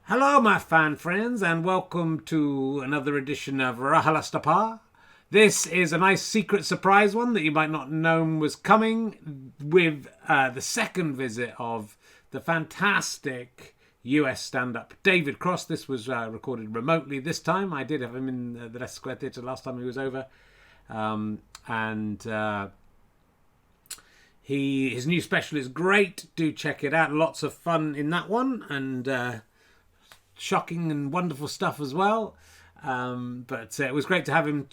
Hello, my fan friends, and welcome to another edition of RHLSTP. This is a nice secret surprise one that you might not know was coming with the second visit of the fantastic US stand-up David Cross. This was recorded remotely this time. I did have him in the Leicester Square Theatre last time he was over. His new special is great. Do check it out. Lots of fun in that one, and shocking and wonderful stuff as well. But it was great to have him.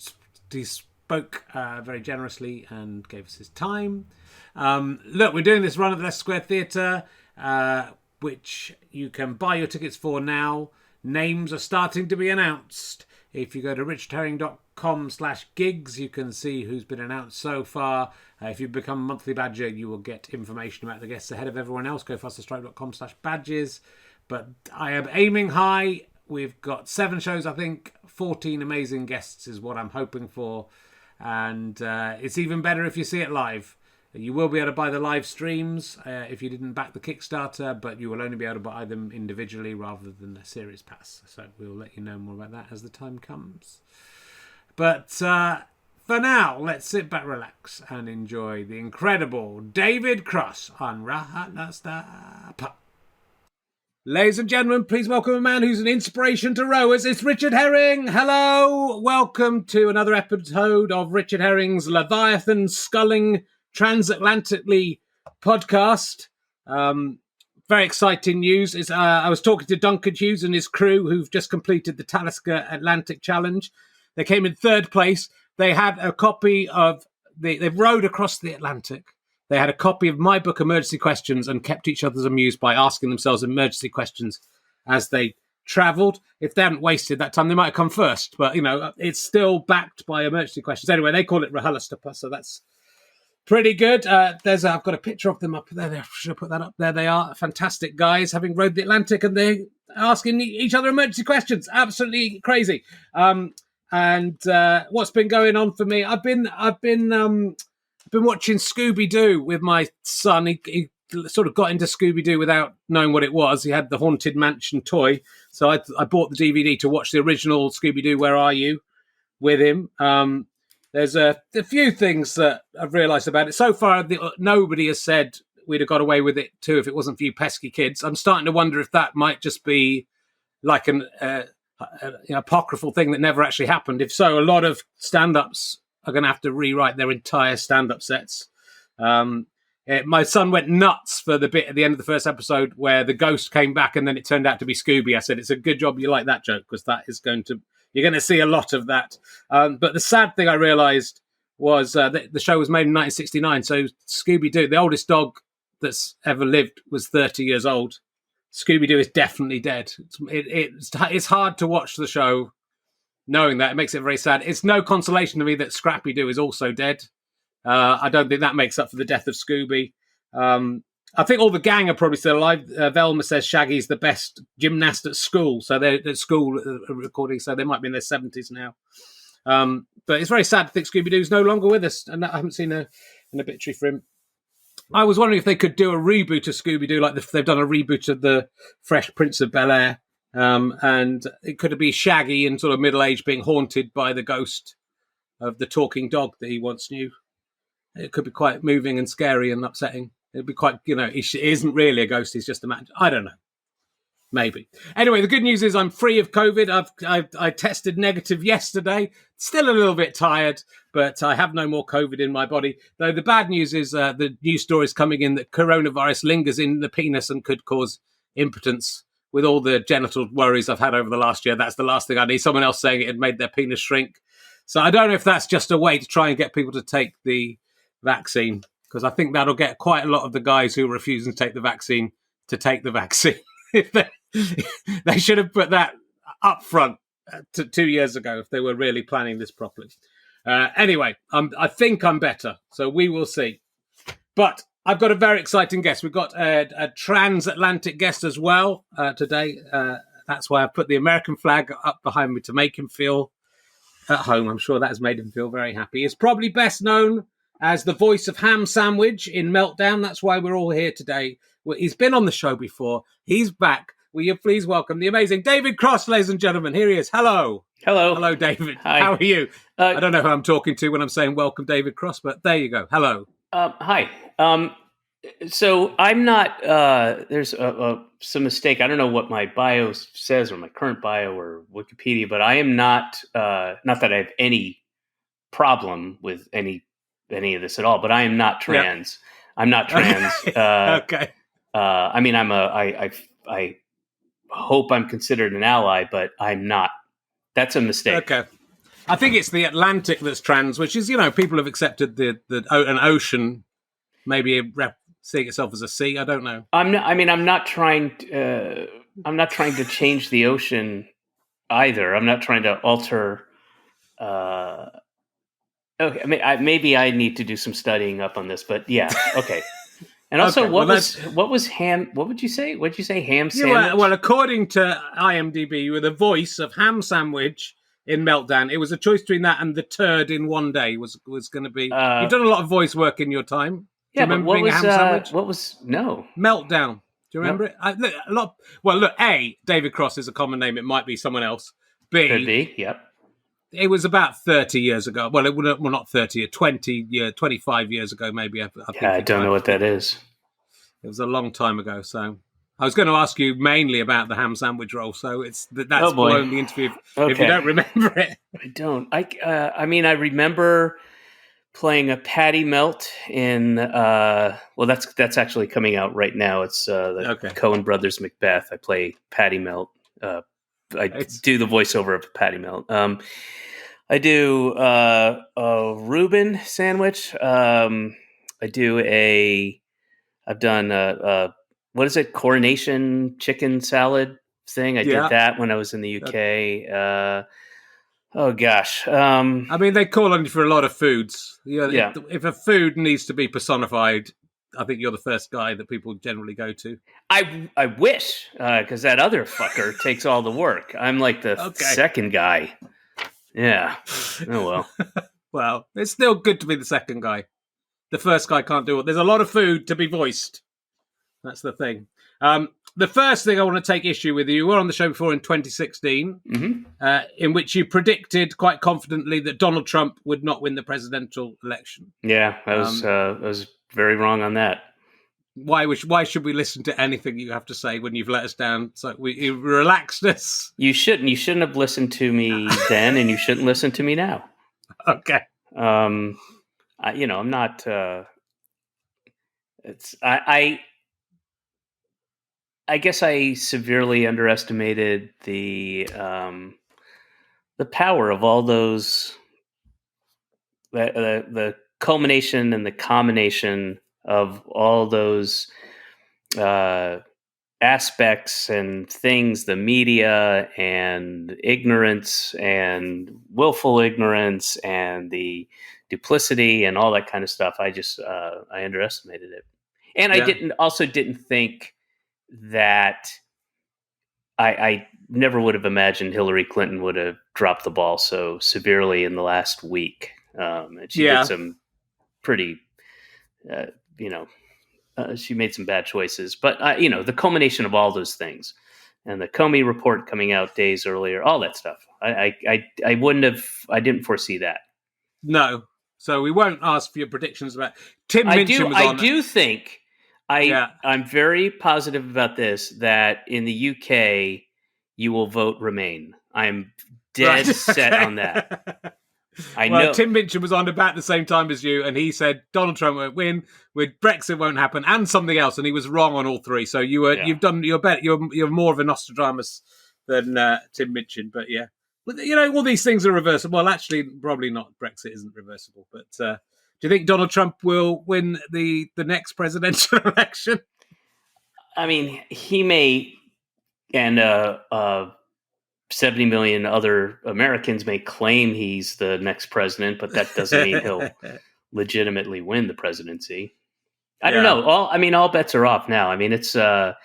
He spoke very generously and gave us his time. Look, we're doing this run at the Leicester Square Theatre, which you can buy your tickets for now. Names are starting to be announced. If you go to richardherring.com/gigs, you can see who's been announced so far. If you become a monthly badger, you will get information about the guests ahead of everyone else. Go fasterstripe.com/badges. But I am aiming high. We've got 7 shows, I think. 14 amazing guests is what I'm hoping for. And it's even better if you see it live. You will be able to buy the live streams if you didn't back the Kickstarter, but you will only be able to buy them individually rather than a series pass. So we'll let you know more about that as the time comes. But for now, let's sit back, relax, and enjoy the incredible David Cross on RHLSTP. Ladies and gentlemen, please welcome a man who's an inspiration to rowers. It's Richard Herring. Hello. Welcome to another episode of Richard Herring's Leviathan Sculling Transatlantically podcast. Very exciting news. I was talking to Duncan Hughes and his crew who've just completed the TransAtlantic challenge. They came in 3rd place. They had a copy of they've rowed across the Atlantic. They had a copy of my book, Emergency Questions, and kept each other amused by asking themselves emergency questions as they travelled. If they hadn't wasted that time, they might have come first. But, you know, it's still backed by emergency questions. Anyway, they call it RHLSTP, so that's pretty good. I've got a picture of them up there. I should have put that up. There they are. Fantastic guys, having rowed the Atlantic, and they're asking each other emergency questions. Absolutely crazy. And what's been going on for me? I've been watching Scooby Doo with my son. He sort of got into Scooby Doo without knowing what it was. He had the Haunted Mansion toy, so I bought the DVD to watch the original Scooby Doo. Where Are You? With him. There's a few things that I've realised about it so far. Nobody has said we'd have got away with it too if it wasn't for you pesky kids. I'm starting to wonder if that might just be like an apocryphal thing that never actually happened. If so, a lot of stand-ups are going to have to rewrite their entire stand-up sets. My son went nuts for the bit at the end of the first episode where the ghost came back and then it turned out to be Scooby. I said, it's a good job you like that joke, because that is you're going to see a lot of that. But the sad thing I realised was that the show was made in 1969. So Scooby Doo, the oldest dog that's ever lived, was 30 years old. Scooby Doo is definitely dead. It's hard to watch the show knowing that. It makes it very sad. It's no consolation to me that Scrappy Doo is also dead. I don't think that makes up for the death of Scooby. I think all the gang are probably still alive. Velma says Shaggy's the best gymnast at school. So they're at school recording, so they might be in their 70s now. But it's very sad to think Scooby Doo's no longer with us, and I haven't seen an obituary for him. I was wondering if they could do a reboot of Scooby Doo, like they've done a reboot of the Fresh Prince of Bel-Air. And it could be Shaggy in sort of middle age being haunted by the ghost of the talking dog that he once knew. It could be quite moving and scary and upsetting. It'd be quite, he isn't really a ghost. He's just a man. I don't know. Maybe. Anyway, the good news is I'm free of COVID. I tested negative yesterday. Still a little bit tired, but I have no more COVID in my body. Though the bad news is the news story is coming in that coronavirus lingers in the penis and could cause impotence. With all the genital worries I've had over the last year, that's the last thing I need. Someone else saying it had made their penis shrink. So I don't know if that's just a way to try and get people to take the vaccine, because I think that'll get quite a lot of the guys who are refusing to take the vaccine to take the vaccine. They should have put that up front 2 years ago if they were really planning this properly. Anyway, I think I'm better, so we will see. But I've got a very exciting guest. We've got a transatlantic guest as well today. That's why I put the American flag up behind me to make him feel at home. I'm sure that has made him feel very happy. He's probably best known as the voice of Ham Sandwich in Meltdown. That's why we're all here today. He's been on the show before. He's back will you please welcome the amazing David Cross, ladies and gentlemen? Here he is. Hello. Hello. Hello, David. Hi. How are you? I don't know who I'm talking to when I'm saying welcome, David Cross, but there you go. Hello. Hi. So I'm not, there's some mistake. I don't know what my bio says or my current bio or Wikipedia, but I am not that I have any problem with any of this at all, but I am not trans. Yep. I'm not trans. Okay. I mean, I hope I'm considered an ally, but I'm not. That's a mistake. Okay. I think it's the Atlantic that's trans, which is, people have accepted an ocean, maybe seeing itself as a sea. I don't know. I'm not trying to change the ocean either. I'm not trying to alter. Okay, maybe I need to do some studying up on this, but yeah, okay. And also, okay, what was ham? What would you say? What did you say? Ham sandwich? Well, according to IMDb, you were the voice of Ham Sandwich in Meltdown. It was a choice between that and the turd in One Day was going to be. You've done a lot of voice work in your time. Do you remember being a ham sandwich? What was no Meltdown? Do you remember it? Look, A, David Cross is a common name. It might be someone else. B, could be. Yep. It was about 30 years ago. Well, not 30, 25 years ago, maybe. I don't know what that is. It was a long time ago. So I was going to ask you mainly about the ham sandwich roll. So that's blown the interview if you don't remember it. I don't. I mean, I remember playing a Patty Melt in. That's actually coming out right now. It's the Coen Brothers Macbeth. I play Patty Melt. I do the voiceover of Patty Melt. I do a Reuben sandwich. I've done what is it? Coronation chicken salad thing. I did that when I was in the UK. Oh gosh. I mean, they call on you for a lot of foods. If a food needs to be personified, I think you're the first guy that people generally go to. I wish, because that other fucker takes all the work. I'm like the second guy. Yeah. Oh, well. Well, it's still good to be the second guy. The first guy can't do it. There's a lot of food to be voiced. That's the thing. The first thing I want to take issue with, you were on the show before in 2016, in which you predicted quite confidently that Donald Trump would not win the presidential election. Yeah, I was very wrong on that. Why should we listen to anything you have to say when you've let us down? So you relaxed us. You shouldn't have listened to me then, and you shouldn't listen to me now. Okay. I'm not. I guess I severely underestimated the power of all those. The culmination and the combination of all those aspects and things, the media and ignorance and willful ignorance and the duplicity and all that kind of stuff. I underestimated it. And I didn't think that I never would have imagined Hillary Clinton would have dropped the ball so severely in the last week. And she did some pretty, she made some bad choices, but the culmination of all those things and the Comey report coming out days earlier, all that stuff. I didn't foresee that. No. So we won't ask for your predictions about Tim Minchin was on. I do think I'm very positive about this, that in the UK you will vote Remain. I'm dead set on that. I know. Tim Minchin was on about the same time as you, and he said Donald Trump won't win, with Brexit won't happen, and something else, and he was wrong on all three. So you've done your bet. You're more of a Nostradamus than Tim Minchin, but yeah. But, all these things are reversible. Well, actually, probably not. Brexit isn't reversible. But do you think Donald Trump will win the next presidential election? I mean, he may, and 70 million other Americans may claim he's the next president, but that doesn't mean he'll legitimately win the presidency. I don't know. All bets are off now. I mean, it's I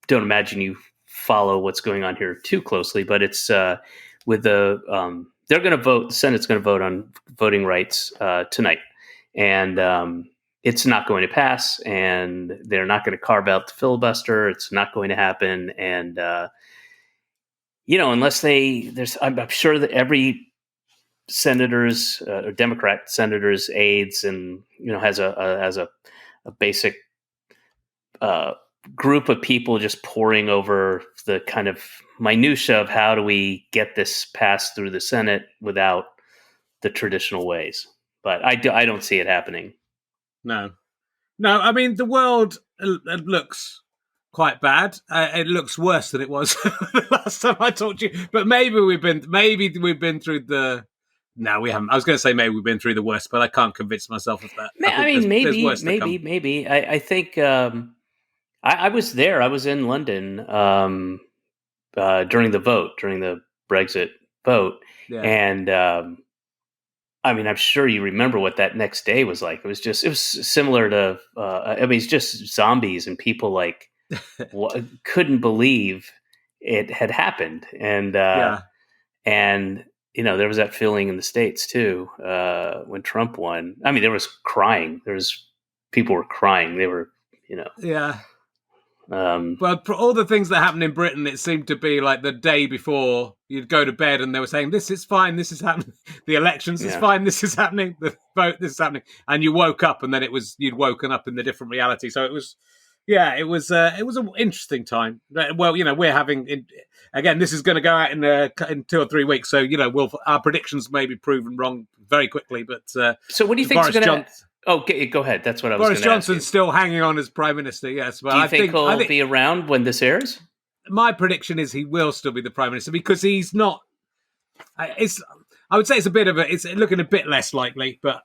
don't imagine you follow what's going on here too closely, but it's with the they're going to vote. The Senate's going to vote on voting rights tonight, and it's not going to pass, and they're not going to carve out the filibuster. It's not going to happen, and unless I'm sure that every senators or Democrat senators aides and has a basic group of people just poring over the kind of minutia of how do we get this passed through the Senate without the traditional ways. But I don't see it happening. No. I mean, the world looks quite bad. It looks worse than it was the last time I talked to you. But maybe we've been through the. No, we haven't. I was going to say maybe we've been through the worst, but I can't convince myself of that. Maybe. I think I was there. I was in London during the Brexit vote, and I mean, I'm sure you remember what that next day was like. It was similar to, it's just zombies and people like couldn't believe it had happened. And, and, there was that feeling in the States too, when Trump won. I mean, there was crying. People were crying. They were, Yeah. Well, for all the things that happened in Britain, it seemed to be like the day before you'd go to bed and they were saying, this is fine, this is happening. The elections is fine, this is happening. The vote, this is happening. And you woke up and then you'd woken up in the different reality. So it was an interesting time. Well, we're having, again, this is going to go out in 2 or 3 weeks. So, our predictions may be proven wrong very quickly. But so what do you think is going to happen? Oh, go ahead. That's what I was going to ask. Boris Johnson's still hanging on as Prime Minister, yes. But do you think he'll be around when this airs? My prediction is he will still be the Prime Minister because he's not... I would say it's looking a bit less likely, but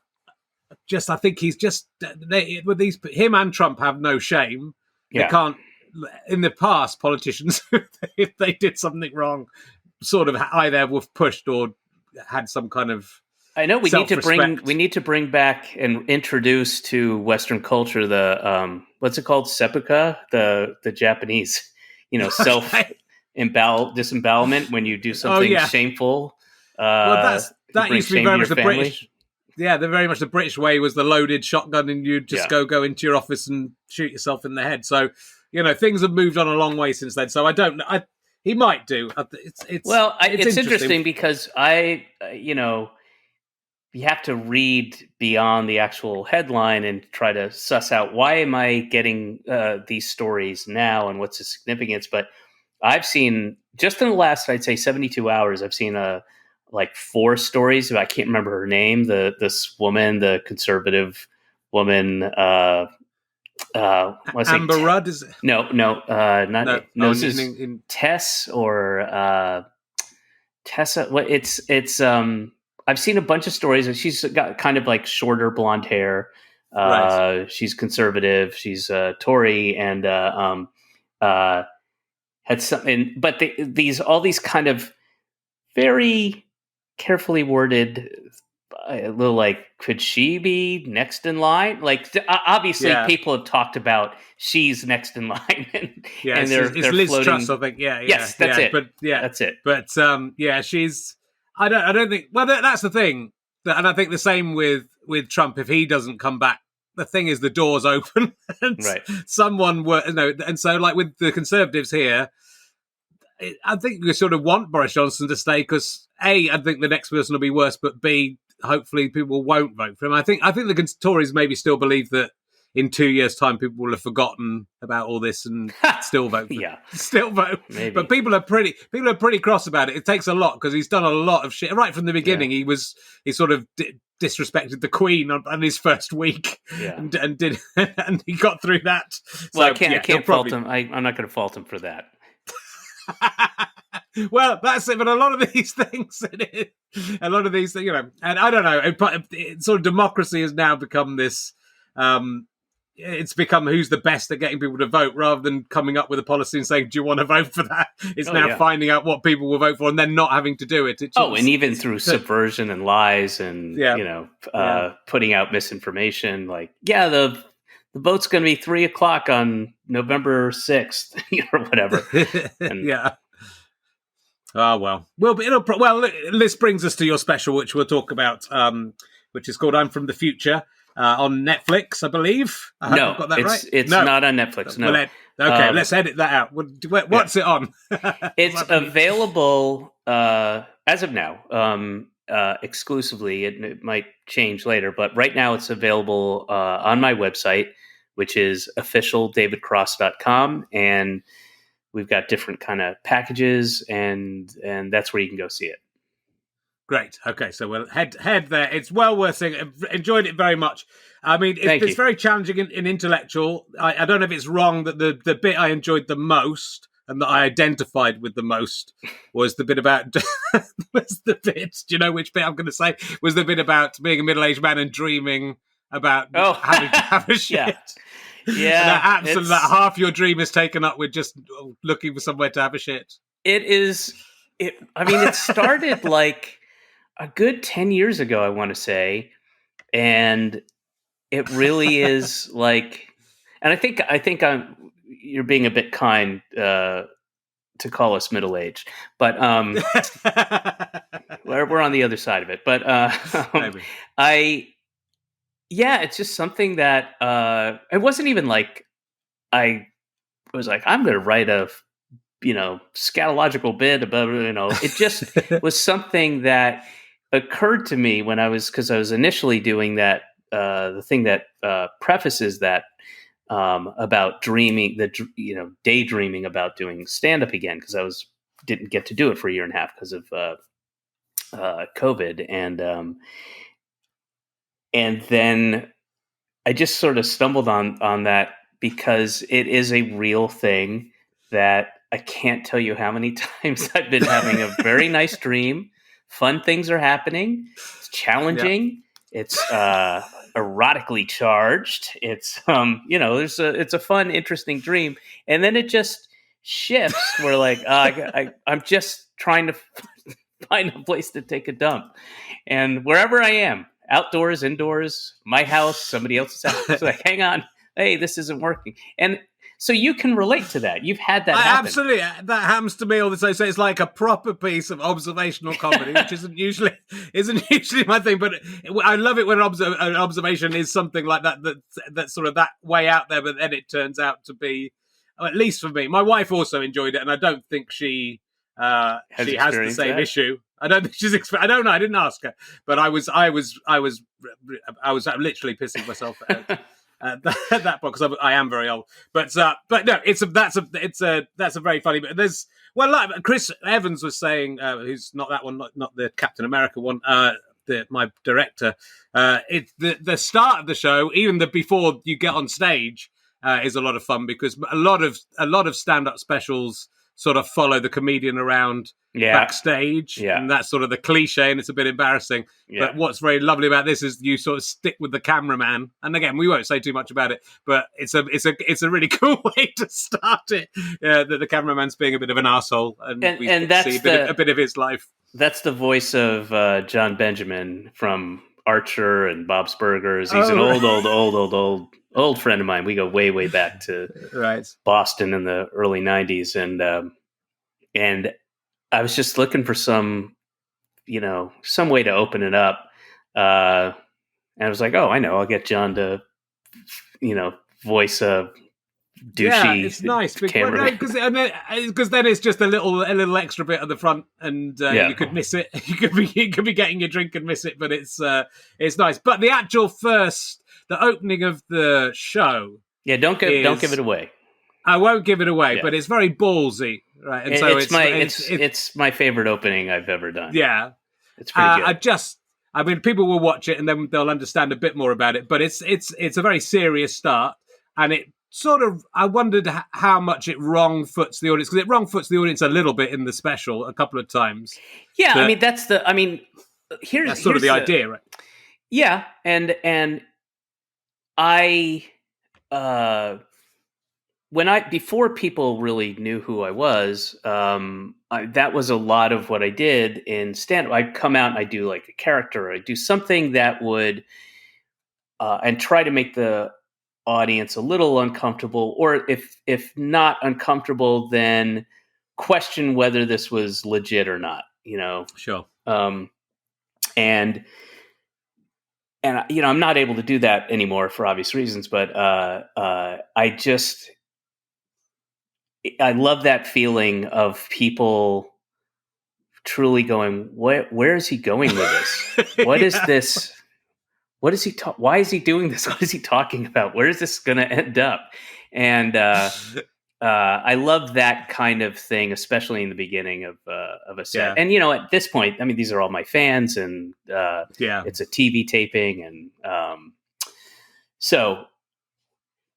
I think he's just... him and Trump have no shame. Yeah. They can't... In the past, politicians, if they did something wrong, sort of either were pushed or had some kind of... I know we need to bring back and introduce to Western culture the what's it called, seppuku, the Japanese, disembowelment when you do something shameful. Well, that used to be very much the British. Yeah, very much the British way was the loaded shotgun, and you just go into your office and shoot yourself in the head. So things have moved on a long way since then. So he might do. It's interesting because you have to read beyond the actual headline and try to suss out why am I getting these stories now and what's the significance. But I've seen just in the last, I'd say 72 hours, I've seen like 4 stories. I can't remember her name. This woman, the conservative woman, Amber Rudd, is it? This is Tess or Tessa. What it's I've seen a bunch of stories, and she's got kind of like shorter blonde hair. Right. She's conservative. She's Tory, and had something. But all these kind of very carefully worded, a little like, could she be next in line? Like, obviously, people have talked about she's next in line, and they're Liz floating. Truss, I think. Yes, that's it. But that's it. But she's. I don't think. Well, that's the thing, and I think the same with Trump. If he doesn't come back, the thing is the door's open, and someone and so like with the Conservatives here, I think we sort of want Boris Johnson to stay because A, I think the next person will be worse, but B, hopefully people won't vote for him. I think the Tories maybe still believe that in 2 years' time, people will have forgotten about all this and still vote. Still vote. Maybe. But people are pretty cross about it. It takes a lot because he's done a lot of shit right from the beginning. He sort of disrespected the Queen on his first week, and he got through that. Well, I can't fault him. I'm not going to fault him for that. Well, that's it. But a lot of these things, and I don't know. Sort of democracy has now become this. It's become who's the best at getting people to vote rather than coming up with a policy and saying, do you want to vote for that? It's finding out what people will vote for and then not having to do it. And even through subversion and lies and, putting out misinformation, like, the vote's going to be 3:00 on November 6th or whatever. And, Oh, well. This brings us to your special, which we'll talk about, which is called I'm From the Future. on Netflix, I believe. I hope I've got that right. It's not on Netflix. No. Okay, let's edit that out. What's it on? It's available as of now, exclusively. It might change later, but right now it's available on my website, which is officialdavidcross.com, and we've got different kind of packages, and that's where you can go see it. Great. Okay, so we'll head there. It's well worth seeing. Enjoyed it very much. I mean, it's very challenging and intellectual. I don't know if it's wrong that the bit I enjoyed the most and that I identified with the most was the bit about was the bit. Do you know which bit I'm going to say? Was the bit about being a middle-aged man and dreaming about having to have a shit. Yeah, that half your dream is taken up with just looking for somewhere to have a shit. I mean, it started like a good 10 years ago, I want to say. And it really is like, and I think you're being a bit kind to call us middle-aged, but we're on the other side of it. But it's just something that it wasn't even like I was like, I'm going to write a scatological bit about, it just was something that occurred to me because I was initially doing that, the thing that prefaces that about dreaming, daydreaming about doing stand-up again, because I didn't get to do it for a year and a half because of COVID, and then I just sort of stumbled on that because it is a real thing that I can't tell you how many times I've been having a very nice dream. Fun things are happening. It's challenging. Yeah. It's erotically charged. It's it's a fun, interesting dream, and then it just shifts. We're like, I'm just trying to find a place to take a dump, and wherever I am, outdoors, indoors, my house, somebody else's house, it's like, hang on, hey, this isn't working, and. So you can relate to that. You've had that happen. Absolutely. That happens to me all the time. So it's like a proper piece of observational comedy, which isn't usually my thing. But I love it when an observation is something like that's sort of that way out there, but then it turns out to be, at least for me. My wife also enjoyed it, and I don't think she has the same issue. I don't think she's. I don't know. I didn't ask her, but I was literally pissing myself out. At that point, because I am very old, but no, that's a very funny bit. There's like Chris Evans was saying, who's not that one, not the Captain America one, my director. It's the start of the show, even before you get on stage, is a lot of fun because a lot of stand-up specials sort of follow the comedian around backstage, and that's sort of the cliche, and it's a bit embarrassing. But what's very lovely about this is you sort of stick with the cameraman, and again, we won't say too much about it, but it's a really cool way to start it. That the cameraman's being a bit of an arsehole, and we that's see a bit of his life. That's the voice of John Benjamin from Archer and Bob's Burgers. He's an old friend of mine. We go way, way back to Boston in the early 90s. And I was just looking for some way to open it up. And I was like, I know, I'll get John to, voice a douchey. Yeah, it's nice because then it's just a little extra bit at the front, and you could miss it. You could be getting your drink and miss it, but it's nice. But the actual the opening of the show. Yeah, don't give it away. I won't give it away, but it's very ballsy, right? And so it's my favorite opening I've ever done. Yeah, it's pretty good. People will watch it and then they'll understand a bit more about it. But it's a very serious start, and it sort of, I wondered how much it wrong-foots the audience, because it wrong-foots the audience a little bit in the special a couple of times. Yeah, that's the idea, right? Yeah, and I before people really knew who I was, that was a lot of what I did in stand-up. I'd come out and I'd do like a character, or I'd do something that would and try to make the audience a little uncomfortable, or if not uncomfortable, then question whether this was legit or not, Sure. And I'm not able to do that anymore for obvious reasons, but I love that feeling of people truly going, where is he going with this? What is this? What is he why is he doing this? What is he talking about? Where is this going to end up? And I love that kind of thing, especially in the beginning of a set. Yeah. And at this point, I mean, these are all my fans, and it's a TV taping, and so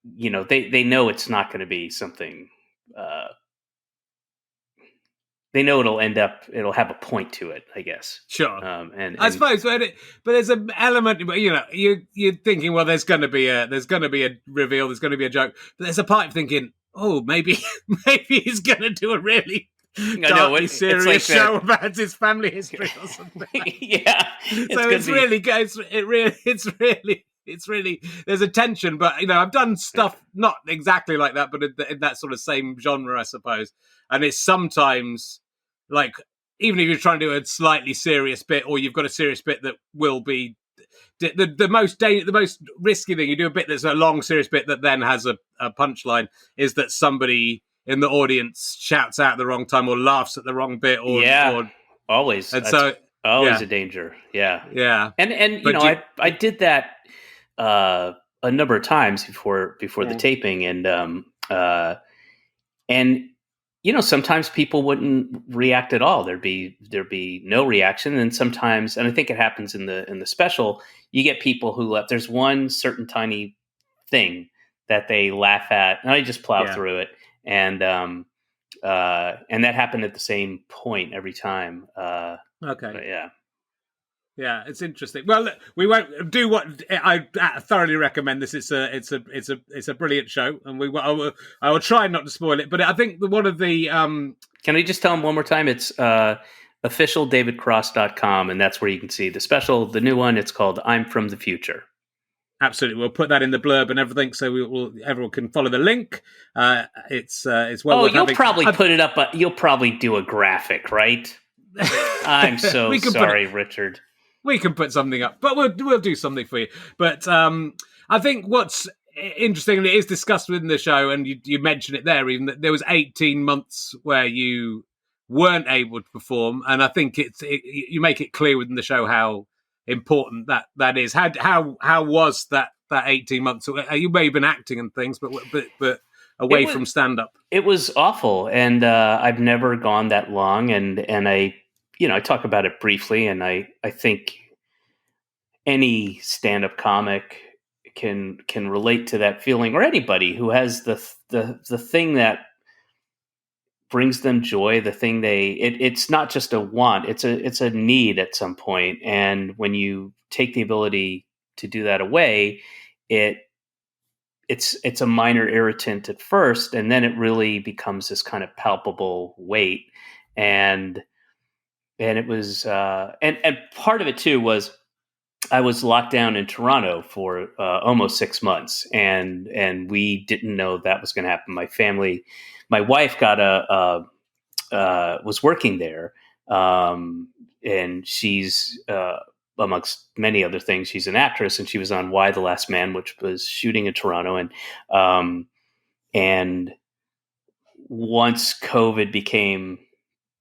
they know it's not going to be something. They know it'll have a point to it, I guess. Sure. And I suppose, but there's an element, you're thinking, well, there's going to be a reveal, there's going to be a joke, but there's a part of thinking, oh, maybe he's going to do a really darkly serious show about his family history or something. Yeah. So it's really there's a tension, but I've done stuff not exactly like that, but in that sort of same genre, I suppose. And it's sometimes like, even if you're trying to do a slightly serious bit, or you've got a serious bit that will be the most risky thing, you do a bit that's a long serious bit that then has a punchline, is that somebody in the audience shouts out at the wrong time or laughs at the wrong bit, or always. And so always a danger. Yeah. And I did that a number of times before the taping, and sometimes people wouldn't react at all. There'd be no reaction, and sometimes, and I think it happens in the special, you get people who there's one certain tiny thing that they laugh at, and I just plow through it, and that happened at the same point every time. Okay. Yeah, it's interesting. Well, look, we won't do what I thoroughly recommend. This it's a brilliant show, and I will try not to spoil it. But I think one of the can I just tell them one more time? It's officialdavidcross.com, and that's where you can see the special, the new one. It's called "I'm from the Future." Absolutely, we'll put that in the blurb and everything, so everyone can follow the link. It's well. Oh, you'll probably put it up. You'll probably do a graphic, right? I'm so sorry, Richard. We can put something up, but we'll do something for you. But I think what's interesting, and it is discussed within the show, and you mention it there, even that there was 18 months where you weren't able to perform, and I think you make it clear within the show how important that is. How was that 18 months? You may have been acting and things, but away from stand up. It was awful, and I've never gone that long, and I talk about it briefly, and I think any stand-up comic can relate to that feeling, or anybody who has the thing that brings them joy, the thing it's not just a want, it's a need at some point. And when you take the ability to do that away, it's a minor irritant at first, and then it really becomes this kind of palpable weight. And it was and part of it too was I was locked down in Toronto for almost 6 months, and we didn't know that was going to happen. My wife was working there, and she's amongst many other things, she's an actress, and she was on Y: The Last Man, which was shooting in Toronto, and once COVID became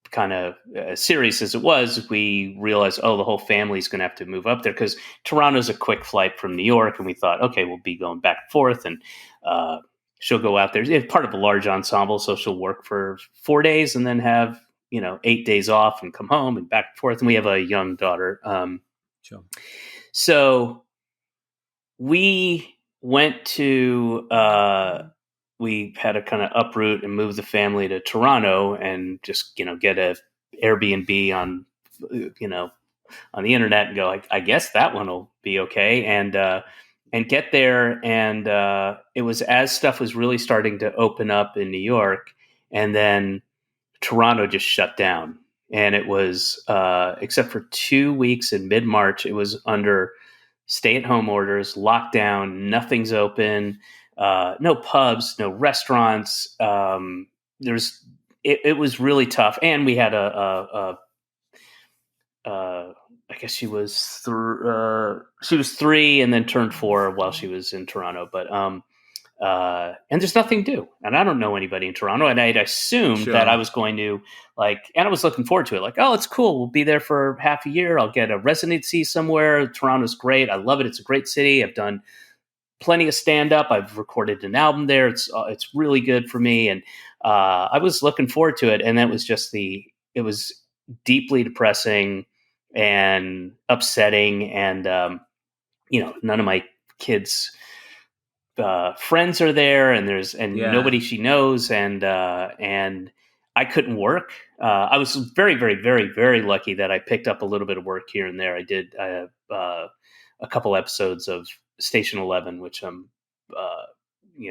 kind of as serious as it was, we realized, the whole family's going to have to move up there, because Toronto's a quick flight from New York. And we thought, okay, we'll be going back and forth, and she'll go out there. It's part of a large ensemble, so she'll work for 4 days and then have 8 days off and come home and back and forth. And we have a young daughter. Sure. So we went to we had to kind of uproot and move the family to Toronto, and just get a Airbnb on on the internet and go, I guess that one will be okay, and get there. And it was as stuff was really starting to open up in New York, and then Toronto just shut down. And it was except for 2 weeks in mid-March, it was under stay-at-home orders, lockdown, nothing's open. No pubs, no restaurants. It was really tough, and we had a guess she was she was 3 and then turned 4 while she was in Toronto. But and there's nothing to do, and I don't know anybody in Toronto, and I'd assumed that I was going to and I was looking forward to it. Like, oh, it's cool. We'll be there for half a year. I'll get a residency somewhere. Toronto's great. I love it. It's a great city. I've done plenty of stand up. I've recorded an album there. It's really good for me, and I was looking forward to it. And that was just it was deeply depressing and upsetting, and none of my kids' friends are there, and nobody she knows, and I couldn't work. I was very, very, very, very lucky that I picked up a little bit of work here and there. I did a couple episodes of Station 11, which I'm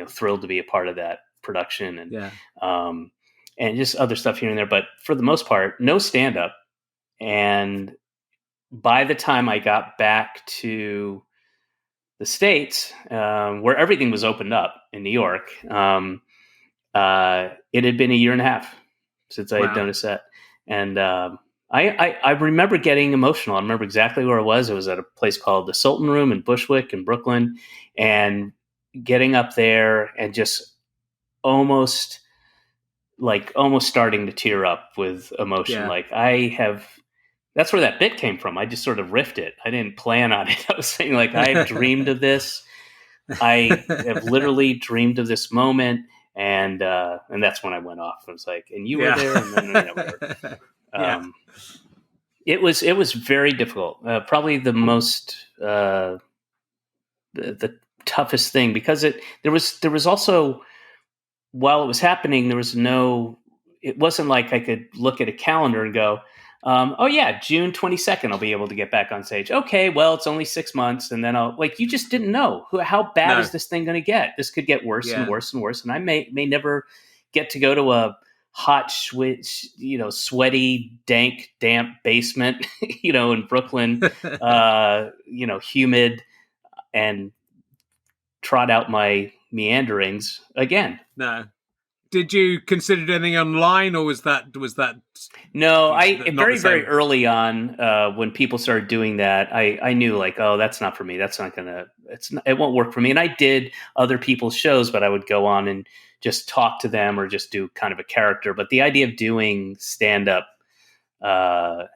thrilled to be a part of that production, and just other stuff here and there. But for the most part, no stand up. And by the time I got back to the States, where everything was opened up in New York, it had been a year and a half since I had done a set. And I remember getting emotional. I remember exactly where I was. It was at a place called the Sultan Room in Bushwick in Brooklyn, and getting up there and just almost starting to tear up with emotion. Yeah. That's where that bit came from. I just sort of riffed it. I didn't plan on it. I was saying, I have dreamed of this. I have literally dreamed of this moment. And that's when I went off. I was like, and you were there, and then whatever. It was very difficult. Probably the most the toughest thing, because there was also, while it was happening, it wasn't like I could look at a calendar and go, oh yeah, June 22nd, I'll be able to get back on stage. Okay, well, it's only 6 months, and then you just didn't know how bad is this thing going to get. This could get worse and worse and worse, and I may never get to go to a hot, sweaty, dank, damp basement, in Brooklyn, humid, and trot out my meanderings again. No. Did you consider anything online, or was that? No, very, very early on, when people started doing that, I knew oh, that's not for me. That's not it won't work for me. And I did other people's shows, but I would go on and just talk to them or just do kind of a character. But the idea of doing stand up,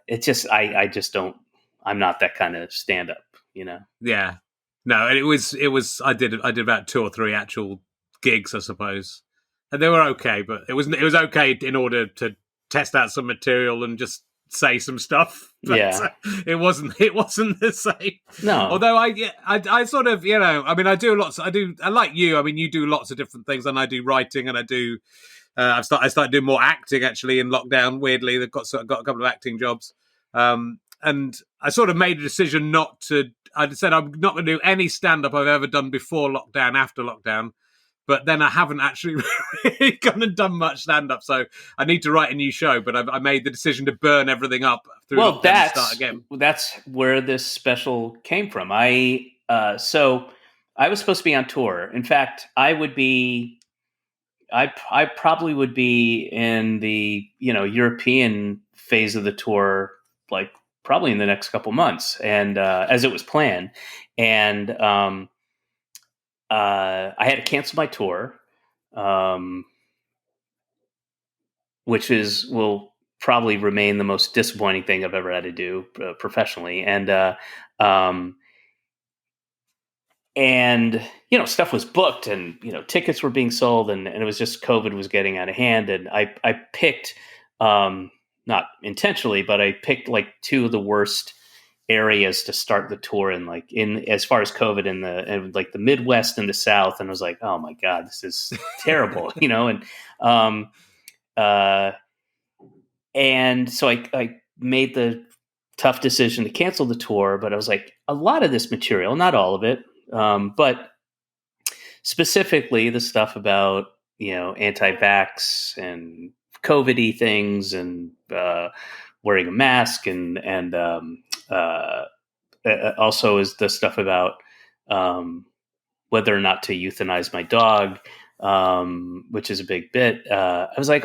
it just, I just don't, I'm not that kind of stand up, Yeah. No, and it was, I did about 2 or 3 actual gigs, I suppose. And they were okay, but it was okay in order to test out some material and just say some stuff. But it wasn't the same. No. Although I sort of, I mean, I like you. I mean, you do lots of different things, and I do writing, and I do. I started doing more acting actually in lockdown. Weirdly, I've got a couple of acting jobs, and I sort of made a decision not to. I said I'm not going to do any stand up I've ever done before lockdown, after lockdown. But then I haven't actually really gone and done much stand-up, so I need to write a new show. But I made the decision to burn everything up and start again. That's where this special came from. So I was supposed to be on tour. In fact, I probably would be in the European phase of the tour, probably in the next couple months, and as it was planned, and. I had to cancel my tour, which will probably remain the most disappointing thing I've ever had to do professionally. And stuff was booked, and, tickets were being sold, and it was just, COVID was getting out of hand. And I picked, not intentionally, but I picked 2 of the worst areas to start the tour in as far as COVID in the Midwest and the South. And I was like, oh my God, this is terrible, and so I made the tough decision to cancel the tour. But I was like, a lot of this material, not all of it, but specifically the stuff about, anti-vax and COVID-y things, and wearing a mask, and also is the stuff about whether or not to euthanize my dog, which is a big bit. I was like,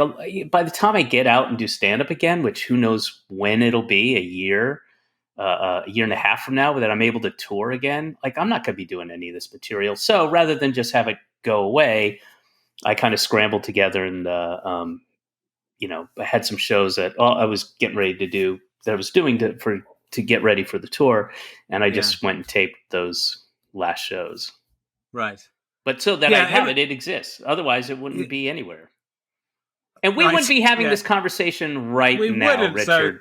by the time I get out and do stand-up again, which who knows when it'll be, a year, a year and a half from now that I'm able to tour again, like I'm not going to be doing any of this material. So rather than just have it go away, I kind of scrambled together and, I had some shows that I was getting ready to do that I was doing to get ready for the tour. And I just went and taped those last shows. Right. But so that I have it exists. Otherwise it wouldn't be anywhere. And we wouldn't be having this conversation now, Richard. So,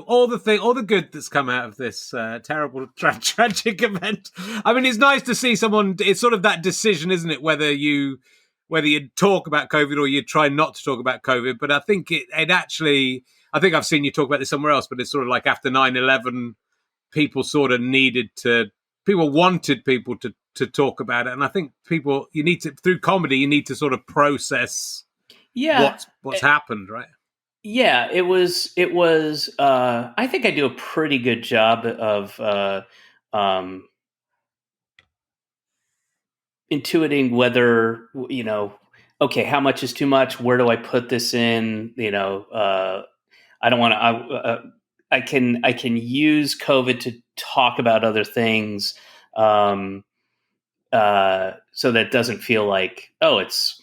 all the good that's come out of this terrible, tragic event. I mean, it's nice to see someone. It's sort of that decision, isn't it? Whether you talk about COVID or you try not to talk about COVID. But I think it actually. I think I've seen you talk about this somewhere else. But it's sort of like after 9/11, people sort of people wanted people to talk about it, and I think you need to, through comedy, you need to sort of process. What's happened, right? Yeah, it was I think I do a pretty good job of intuiting whether, okay, how much is too much? Where do I put this in? I don't want to, I can use COVID to talk about other things. So that it doesn't feel like, it's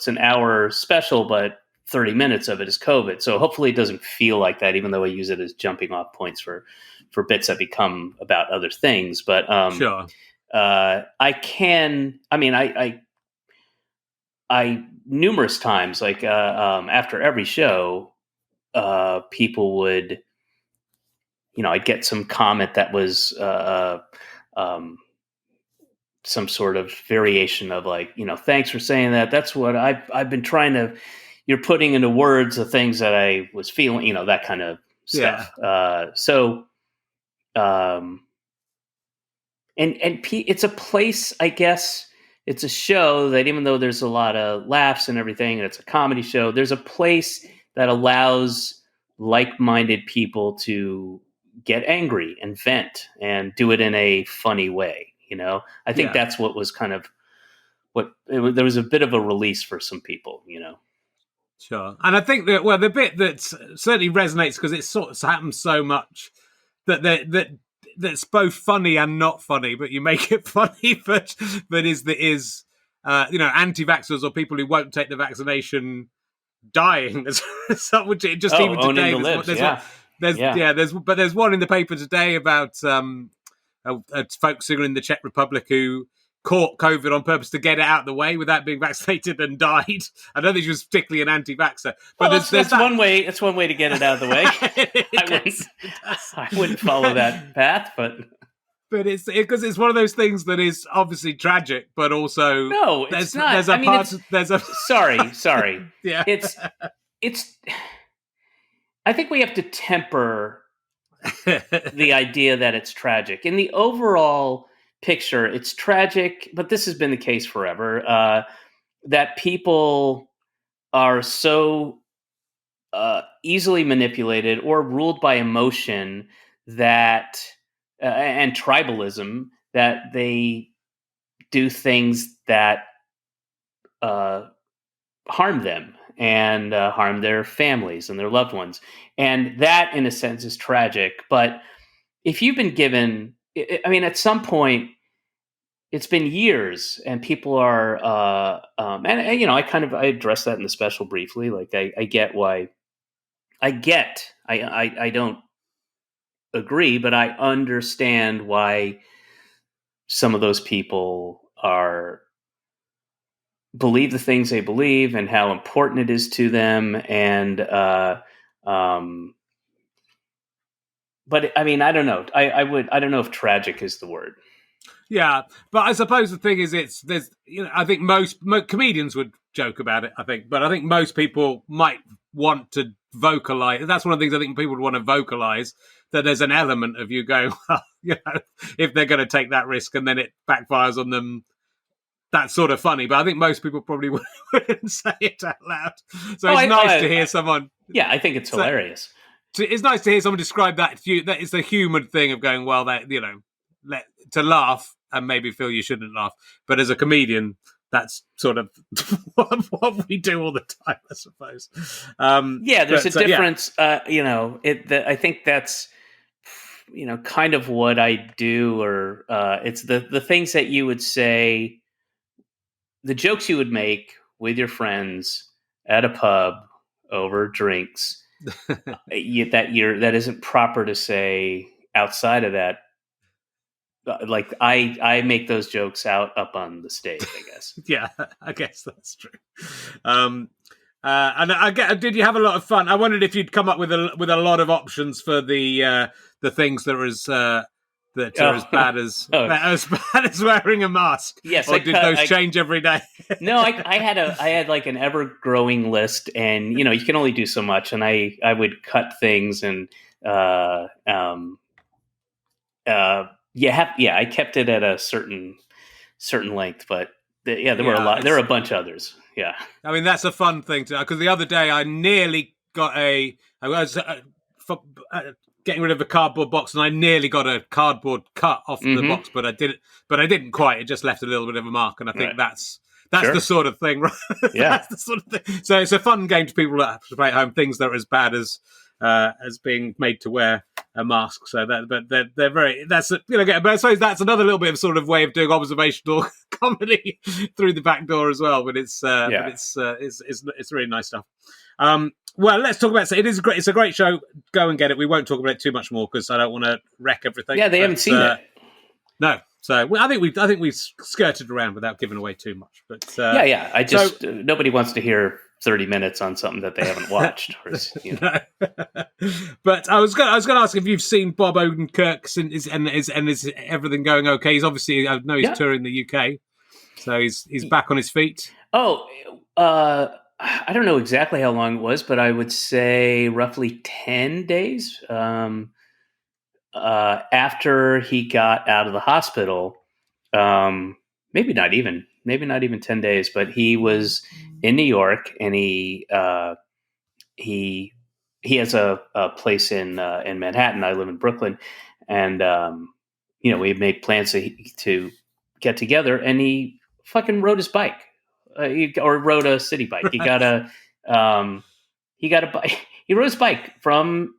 an hour special, but 30 minutes of it is COVID. So hopefully it doesn't feel like that, even though I use it as jumping off points for bits that become about other things. But sure. I numerous times, like after every show, people would, I'd get some comment that was some sort of variation of like, thanks for saying that. That's what I've been trying to, you're putting into words the things that I was feeling, that kind of stuff. Yeah. And it's a place, I guess it's a show that even though there's a lot of laughs and everything, and it's a comedy show, there's a place that allows like-minded people to get angry and vent and do it in a funny way. I think that's what was kind of there was a bit of a release for some people, Sure. And I think that, the bit that certainly resonates because it sort of happens so much that's both funny and not funny, but you make it funny, but is anti-vaxxers or people who won't take the vaccination dying as which just even today there's one in the paper today about a folk singer in the Czech Republic who caught COVID on purpose to get it out of the way without being vaccinated and died. I don't think she was particularly an anti-vaxxer. But that's one way. That's one way to get it out of the way. I wouldn't follow that path, but it's because it's one of those things that is obviously tragic, but also no, it's not. Sorry. Yeah, it's. I think we have to temper the idea that it's tragic. In the overall picture, it's tragic, but this has been the case forever, that people are so easily manipulated or ruled by emotion that and tribalism that they do things that harm them and harm their families and their loved ones. And that, in a sense, is tragic. But if you've been given, at some point, it's been years and people are, I addressed that in the special briefly. Like, I get why, I don't agree, but I understand why some of those people believe the things they believe and how important it is to them. And, but I don't know. I don't know if tragic is the word. Yeah, but I suppose the thing is, I think most comedians would joke about it. I think, but I think most people might want to vocalize. That's one of the things I think people would want to vocalize. That there's an element of you going, well, if they're going to take that risk and then it backfires on them, that's sort of funny. But I think most people probably wouldn't say it out loud. So it's nice to hear someone. Yeah, I think it's hilarious. It's nice to hear someone describe that. That it's the human thing of going, well, that to laugh and maybe feel you shouldn't laugh. But as a comedian, that's sort of what we do all the time, I suppose. There's a difference. I think that's kind of what I do, or it's the things that you would say, the jokes you would make with your friends at a pub over drinks, that isn't proper to say outside of that. Like I make those jokes up on the stage, I guess. Yeah, I guess that's true. And did you have a lot of fun? I wondered if you'd come up with a lot of options for the things that are as bad as wearing a mask. Yes, or did those change every day? No, I had like an ever growing list, and you can only do so much, and I would cut things and I kept it at a certain length, but there were a lot. There were a bunch of others. Yeah, I mean that's a fun thing to, because the other day I nearly got I was getting rid of a cardboard box, and I nearly got a cardboard cut off the box, but I didn't quite. It just left a little bit of a mark, and I think that's the sort of thing, right? Yeah, that's the sort of thing. So it's a fun game to people that play at home. Things that are as bad as being made to wear a mask. So they're very. That's but I suppose that's another little bit of sort of way of doing observational comedy through the back door as well. But it's really nice stuff. Well, let's talk about it. It's a great show. Go and get it. We won't talk about it too much more because I don't want to wreck everything. Yeah, they haven't seen it. No. So I think we've skirted around without giving away too much. But I just nobody wants to hear 30 minutes on something that they haven't watched. No. But I was going to ask if you've seen Bob Odenkirk and is everything going okay? He's obviously, I know he's touring the UK, so he's back on his feet. Oh, I don't know exactly how long it was, but I would say roughly 10 days. After he got out of the hospital, maybe not even 10 days, but he was in New York, and he has a place in Manhattan. I live in Brooklyn, and we made plans to get together, and he fucking rode his bike, or rode a city bike. He got a bike. He rode his bike from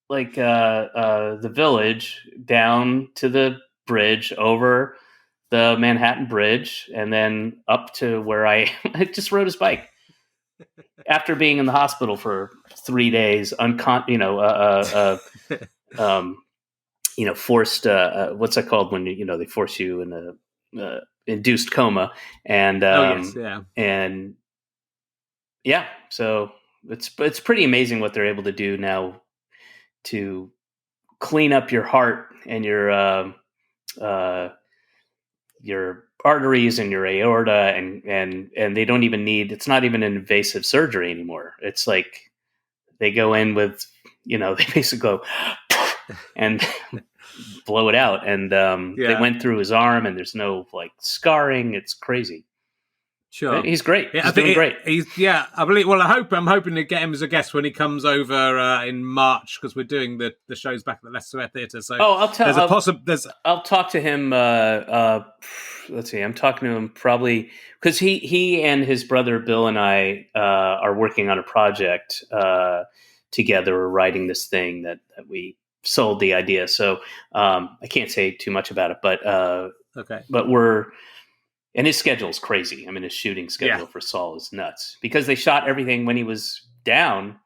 like the Village down to the bridge, over the Manhattan Bridge, and then up to where I just rode his bike after being in the hospital for 3 days, forced. What's that called when they force you in a induced coma? And so it's pretty amazing what they're able to do now to clean up your heart and your arteries and your aorta, and they don't even need, it's not even an invasive surgery anymore. It's like they go in with, they basically go and blow it out. And they went through his arm, and there's no like scarring. It's crazy. Sure, he's great. Yeah, he's doing great. I believe. Well, I'm hoping to get him as a guest when he comes over in March, because we're doing the shows back at the Leicester Square Theatre. So I'll talk to him. Let's see. I'm talking to him probably because he and his brother Bill and I are working on a project together. We're writing this thing that we sold the idea. So I can't say too much about it, but okay. But and his schedule's crazy. I mean, his shooting schedule for Saul is nuts, because they shot everything when he was down.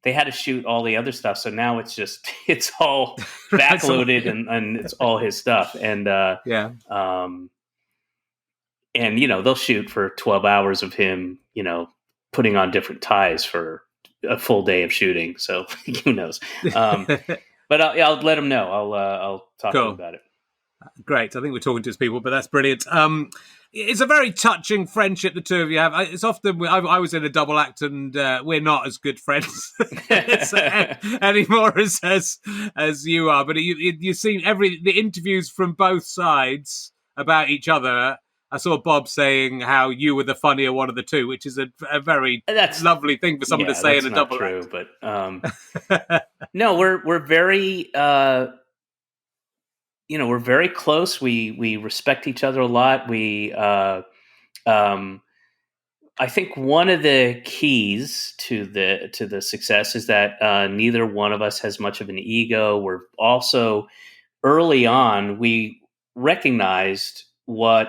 They had to shoot all the other stuff. So now it's all backloaded and it's all his stuff. And, they'll shoot for 12 hours of him, putting on different ties for a full day of shooting. So who knows? But I'll let him know. I'll talk to him about it. Great. I think we're talking to his people, but that's brilliant. It's a very touching friendship the two of you have. It's often I was in a double act, and we're not as good friends anymore as you are. But you see the interviews from both sides about each other. I saw Bob saying how you were the funnier one of the two, which is a very lovely thing for someone to say in a double act. But no, we're very. We're very close. We respect each other a lot. I think one of the keys to the success is that neither one of us has much of an ego. We're also early on we recognized what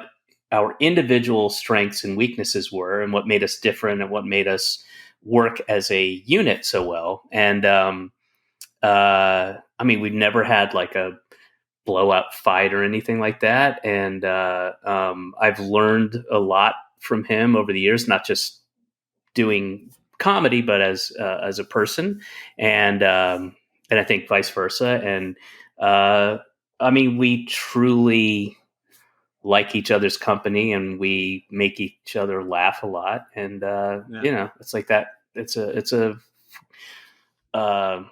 our individual strengths and weaknesses were, and what made us different, and what made us work as a unit so well. And I mean, we've never had like a blowout fight or anything like that. And I've learned a lot from him over the years, not just doing comedy, but as a person, and I think vice versa. And I mean, we truly like each other's company, and we make each other laugh a lot. And it's like that. Uh,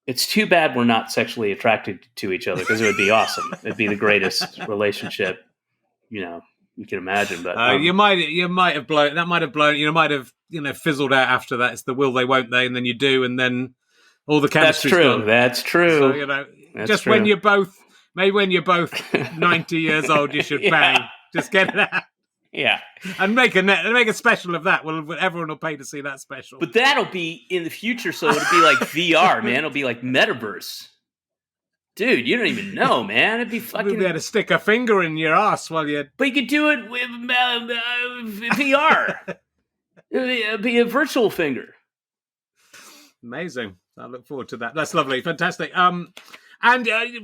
it's too bad we're not sexually attracted to each other, because it would be awesome. It'd be the greatest relationship, you can imagine. But you might have blown. That might have blown. Might have fizzled out after that. It's the will they, won't they, and then you do, and then all the chemistry's gone. That's true. So That's true. when you're both 90 years old, you should bang. Just get it out. Yeah, and make a special of that. Well, everyone will pay to see that special. But that'll be in the future, so it'll be like VR, man. It'll be like metaverse. Dude, you don't even know, man. It'd be fucking. You'd be able to stick a finger in your ass while you. But you could do it with VR. It'd be a virtual finger. Amazing. I look forward to that. That's lovely, fantastic. And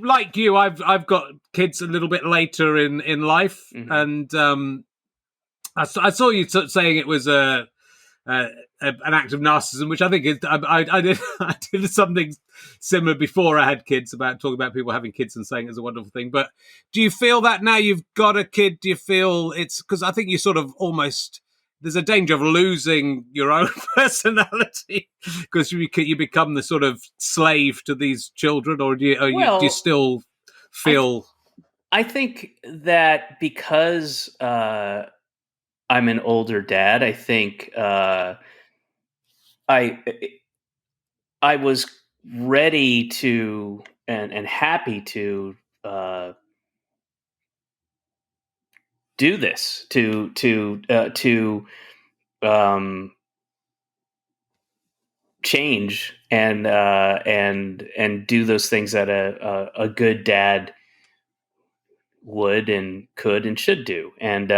like you, I've got kids a little bit later in life, mm-hmm. and I saw you saying it was an act of narcissism, which I think is. I did something similar before I had kids, about talking about people having kids and saying it's a wonderful thing. But do you feel that now you've got a kid? Do you feel it's because I think you sort of almost. There's a danger of losing your own personality because you become the sort of slave to these children, or do you still feel? I think that because I'm an older dad, I think I was ready to and happy to do this to change and do those things that a good dad would and could and should do. And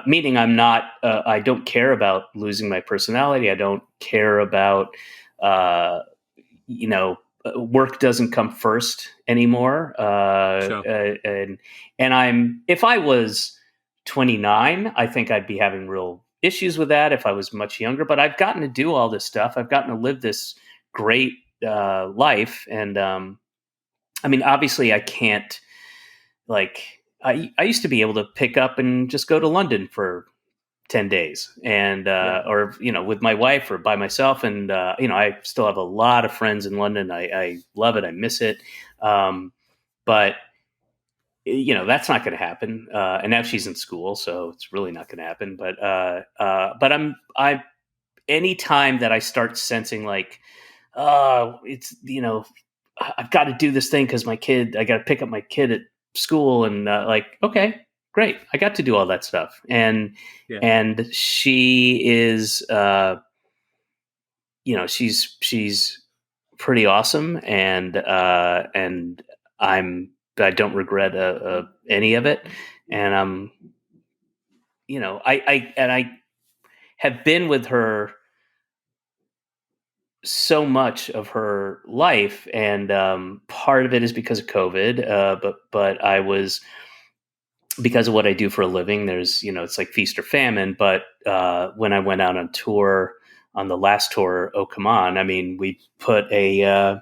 meaning I'm not I don't care about losing my personality. I don't care about work doesn't come first anymore. Sure. And I'm, if I was 29, I think I'd be having real issues with that if I was much younger, but I've gotten to do all this stuff. I've gotten to live this great life. And I mean, obviously I can't, like, I used to be able to pick up and just go to London for 10 days and, or, with my wife or by myself. And, I still have a lot of friends in London. I love it. I miss it. But that's not going to happen. And now she's in school, so it's really not going to happen. But any time that I start sensing like, it's, I've got to do this thing because I got to pick up my kid at school and okay, great. I got to do all that stuff. And she is, she's pretty awesome. And I don't regret any of it. And I have been with her so much of her life. And part of it is because of COVID. But I was, because of what I do for a living, there's, it's like feast or famine. But when I went out on tour, on the last tour, Oh Come On, I mean, we put a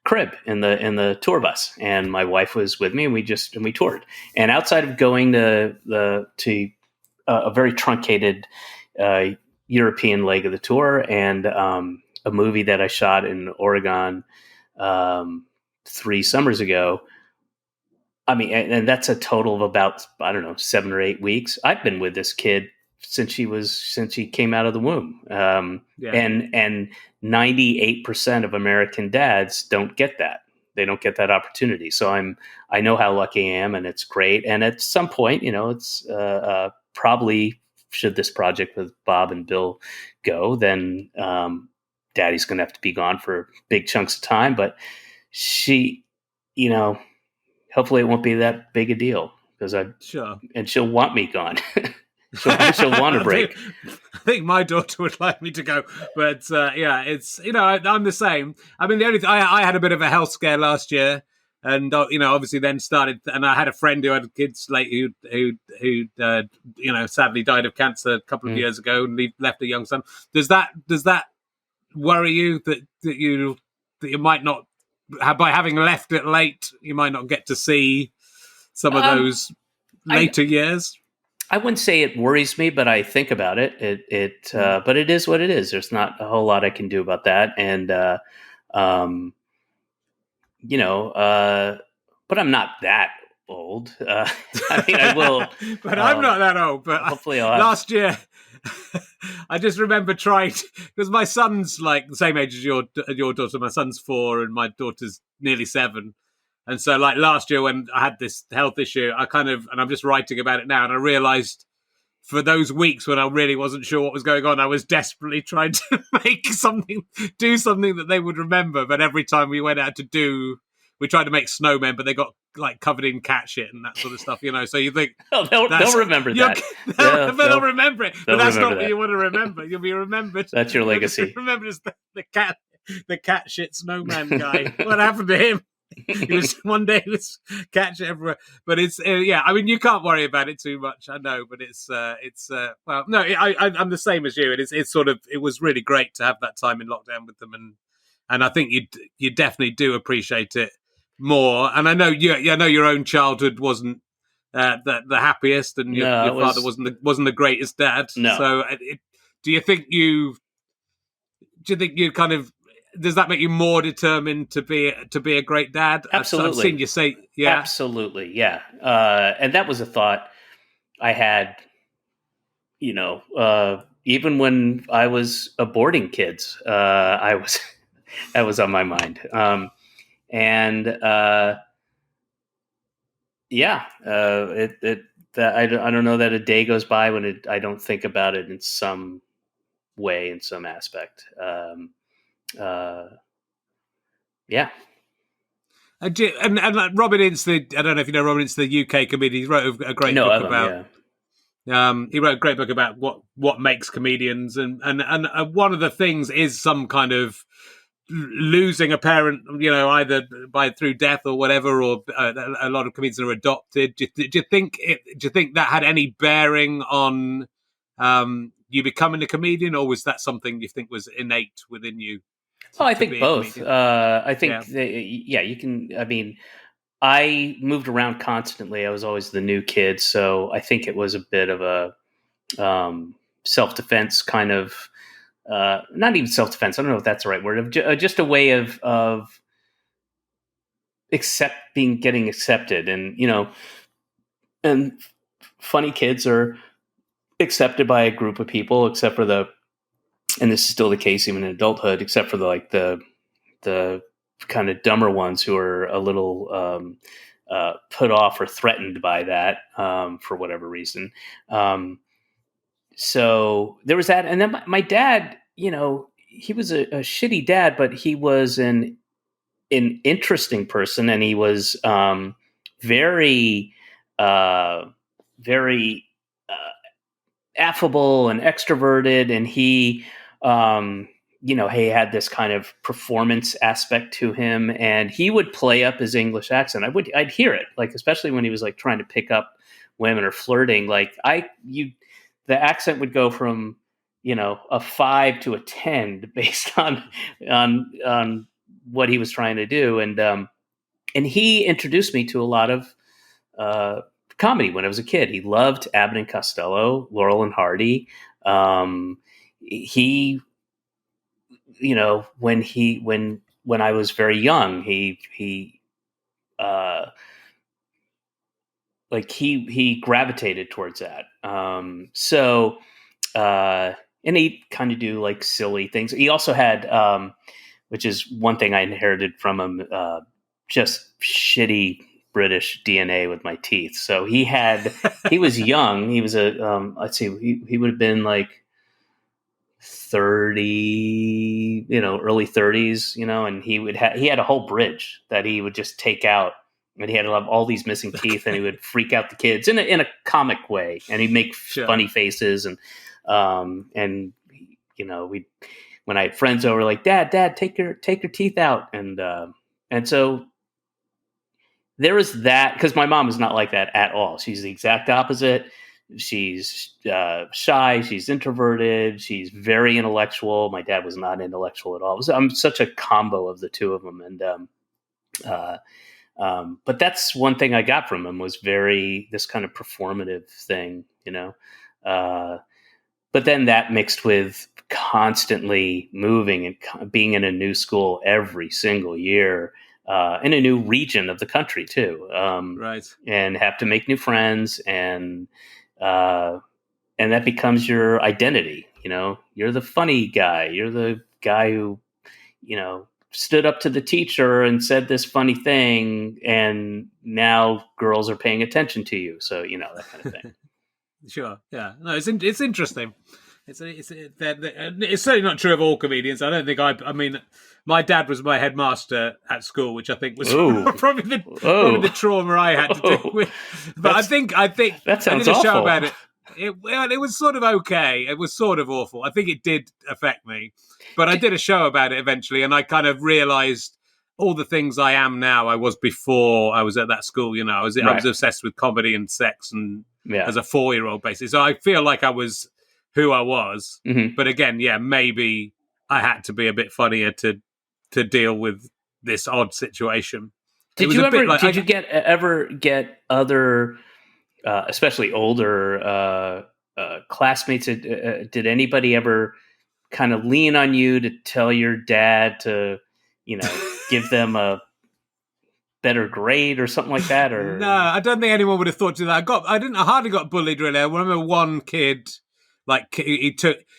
crib in the tour bus, and my wife was with me, and we toured. And outside of going to a very truncated European leg of the tour, and a movie that I shot in Oregon 3 summers ago, I mean, and that's a total of about, I don't know, 7 or 8 weeks. I've been with this kid since she came out of the womb. And 98% of American dads don't get that. They don't get that opportunity. So I know how lucky I am, and it's great. And at some point, it's probably should this project with Bob and Bill go, then Daddy's going to have to be gone for big chunks of time. But she, hopefully it won't be that big a deal because and she'll want me gone. she'll want a break. I think my daughter would like me to go, but it's I'm the same. I mean, the only I had a bit of a health scare last year, and obviously then started. And I had a friend who had kids late who sadly died of cancer a couple of years ago and left a young son. Does that worry you that you might not by having left it late, you might not get to see some of those later years? I wouldn't say it worries me, but I think about it. But it is what it is. There's not a whole lot I can do about that. And, but I'm not that old. I mean, I will. But I'm not that old. But hopefully last year, I just remember trying, because my son's like the same age as your daughter. My son's 4 and my daughter's nearly 7. And so, like last year when I had this health issue, and I'm just writing about it now, and I realised for those weeks when I really wasn't sure what was going on, I was desperately trying to do something that they would remember. But every time we went out we tried to make snowmen, but they got like covered in cat shit and that sort of stuff, So you think they'll remember that. They'll remember it, but that's not what you want to remember. You'll be remembered. That's your legacy. Remember as the cat shit snowman guy. What happened to him? One day it was catch everywhere, but it's I mean, you can't worry about it too much, I know, but it's well, no, I'm the same as you. It was really great to have that time in lockdown with them, and I think you definitely do appreciate it more. And I know your own childhood wasn't the happiest, and your father wasn't the greatest dad. No. So do you think you kind of, does that make you more determined to be a great dad? Absolutely. I've seen you say, yeah. Absolutely, yeah. And that was a thought I had, even when I was aborting kids, that was on my mind. I don't know that a day goes by when I don't think about it in some way, in some aspect. Yeah. And like Robin Ince, I don't know if you know Robin Ince, the UK comedian. He wrote a great book about. Yeah. He wrote a great book about what makes comedians, and one of the things is some kind of losing a parent, either through death or whatever, or a lot of comedians are adopted. Do you think that had any bearing on you becoming a comedian, or was that something you think was innate within you? I think both. I think you can. I mean, I moved around constantly. I was always the new kid, so I think it was a bit of a self-defense kind of. Not even self-defense. I don't know if that's the right word. Just a way of getting accepted, and funny kids are accepted by a group of people, except for and this is still the case even in adulthood, except for the kind of dumber ones who are a little put off or threatened by that for whatever reason. So there was that. And then my dad, he was a shitty dad, but he was an interesting person, and he was very, very affable and extroverted, and he he had this kind of performance aspect to him, and he would play up his English accent. I'd hear it, like, especially when he was like trying to pick up women or flirting, the accent would go from, a 5 to a 10 based on what he was trying to do. And he introduced me to a lot of comedy when I was a kid. He loved Abbott and Costello, Laurel and Hardy. He, when I was very young, he gravitated towards that. And he kind of do like silly things. He also had, which is one thing I inherited from him, just shitty British DNA with my teeth. So he was young. He was let's see, he would have been like 30, early 30s, and he had a whole bridge that he would just take out, and he had all these missing teeth, and he would freak out the kids in a comic way, and he'd make funny faces, and we when I had friends over, like, Dad, take your teeth out, and so there was that, because my mom is not like that at all. She's the exact opposite. She's shy. She's introverted. She's very intellectual. My dad was not intellectual at all. I'm such a combo of the two of them. And but that's one thing I got from him, was this kind of performative thing, but then that mixed with constantly moving and being in a new school every single year, in a new region of the country too. Right. And have to make new friends, and that becomes your identity. You're the funny guy. You're the guy who, stood up to the teacher and said this funny thing, and now girls are paying attention to you. So, that kind of thing. Sure. Yeah. No, it's interesting. It's certainly not true of all comedians. I don't think I mean, my dad was my headmaster at school, which I think was probably the trauma I had to deal with. But I think that sounds I did a show awful. about it. It was sort of okay. It was sort of awful. I think it did affect me, but I did a show about it eventually, and I kind of realized all the things I am now I was before I was at that school. I was obsessed with comedy and sex, and as a 4-year-old, basically. So I feel like I was who I was, but again, maybe I had to be a bit funnier to deal with this odd situation. Did you ever get other, especially older classmates? Did anybody ever kind of lean on you to tell your dad to, give them a better grade or something like that? Or no, I don't think anyone would have thought to do that. I hardly got bullied really. I remember one kid. Like he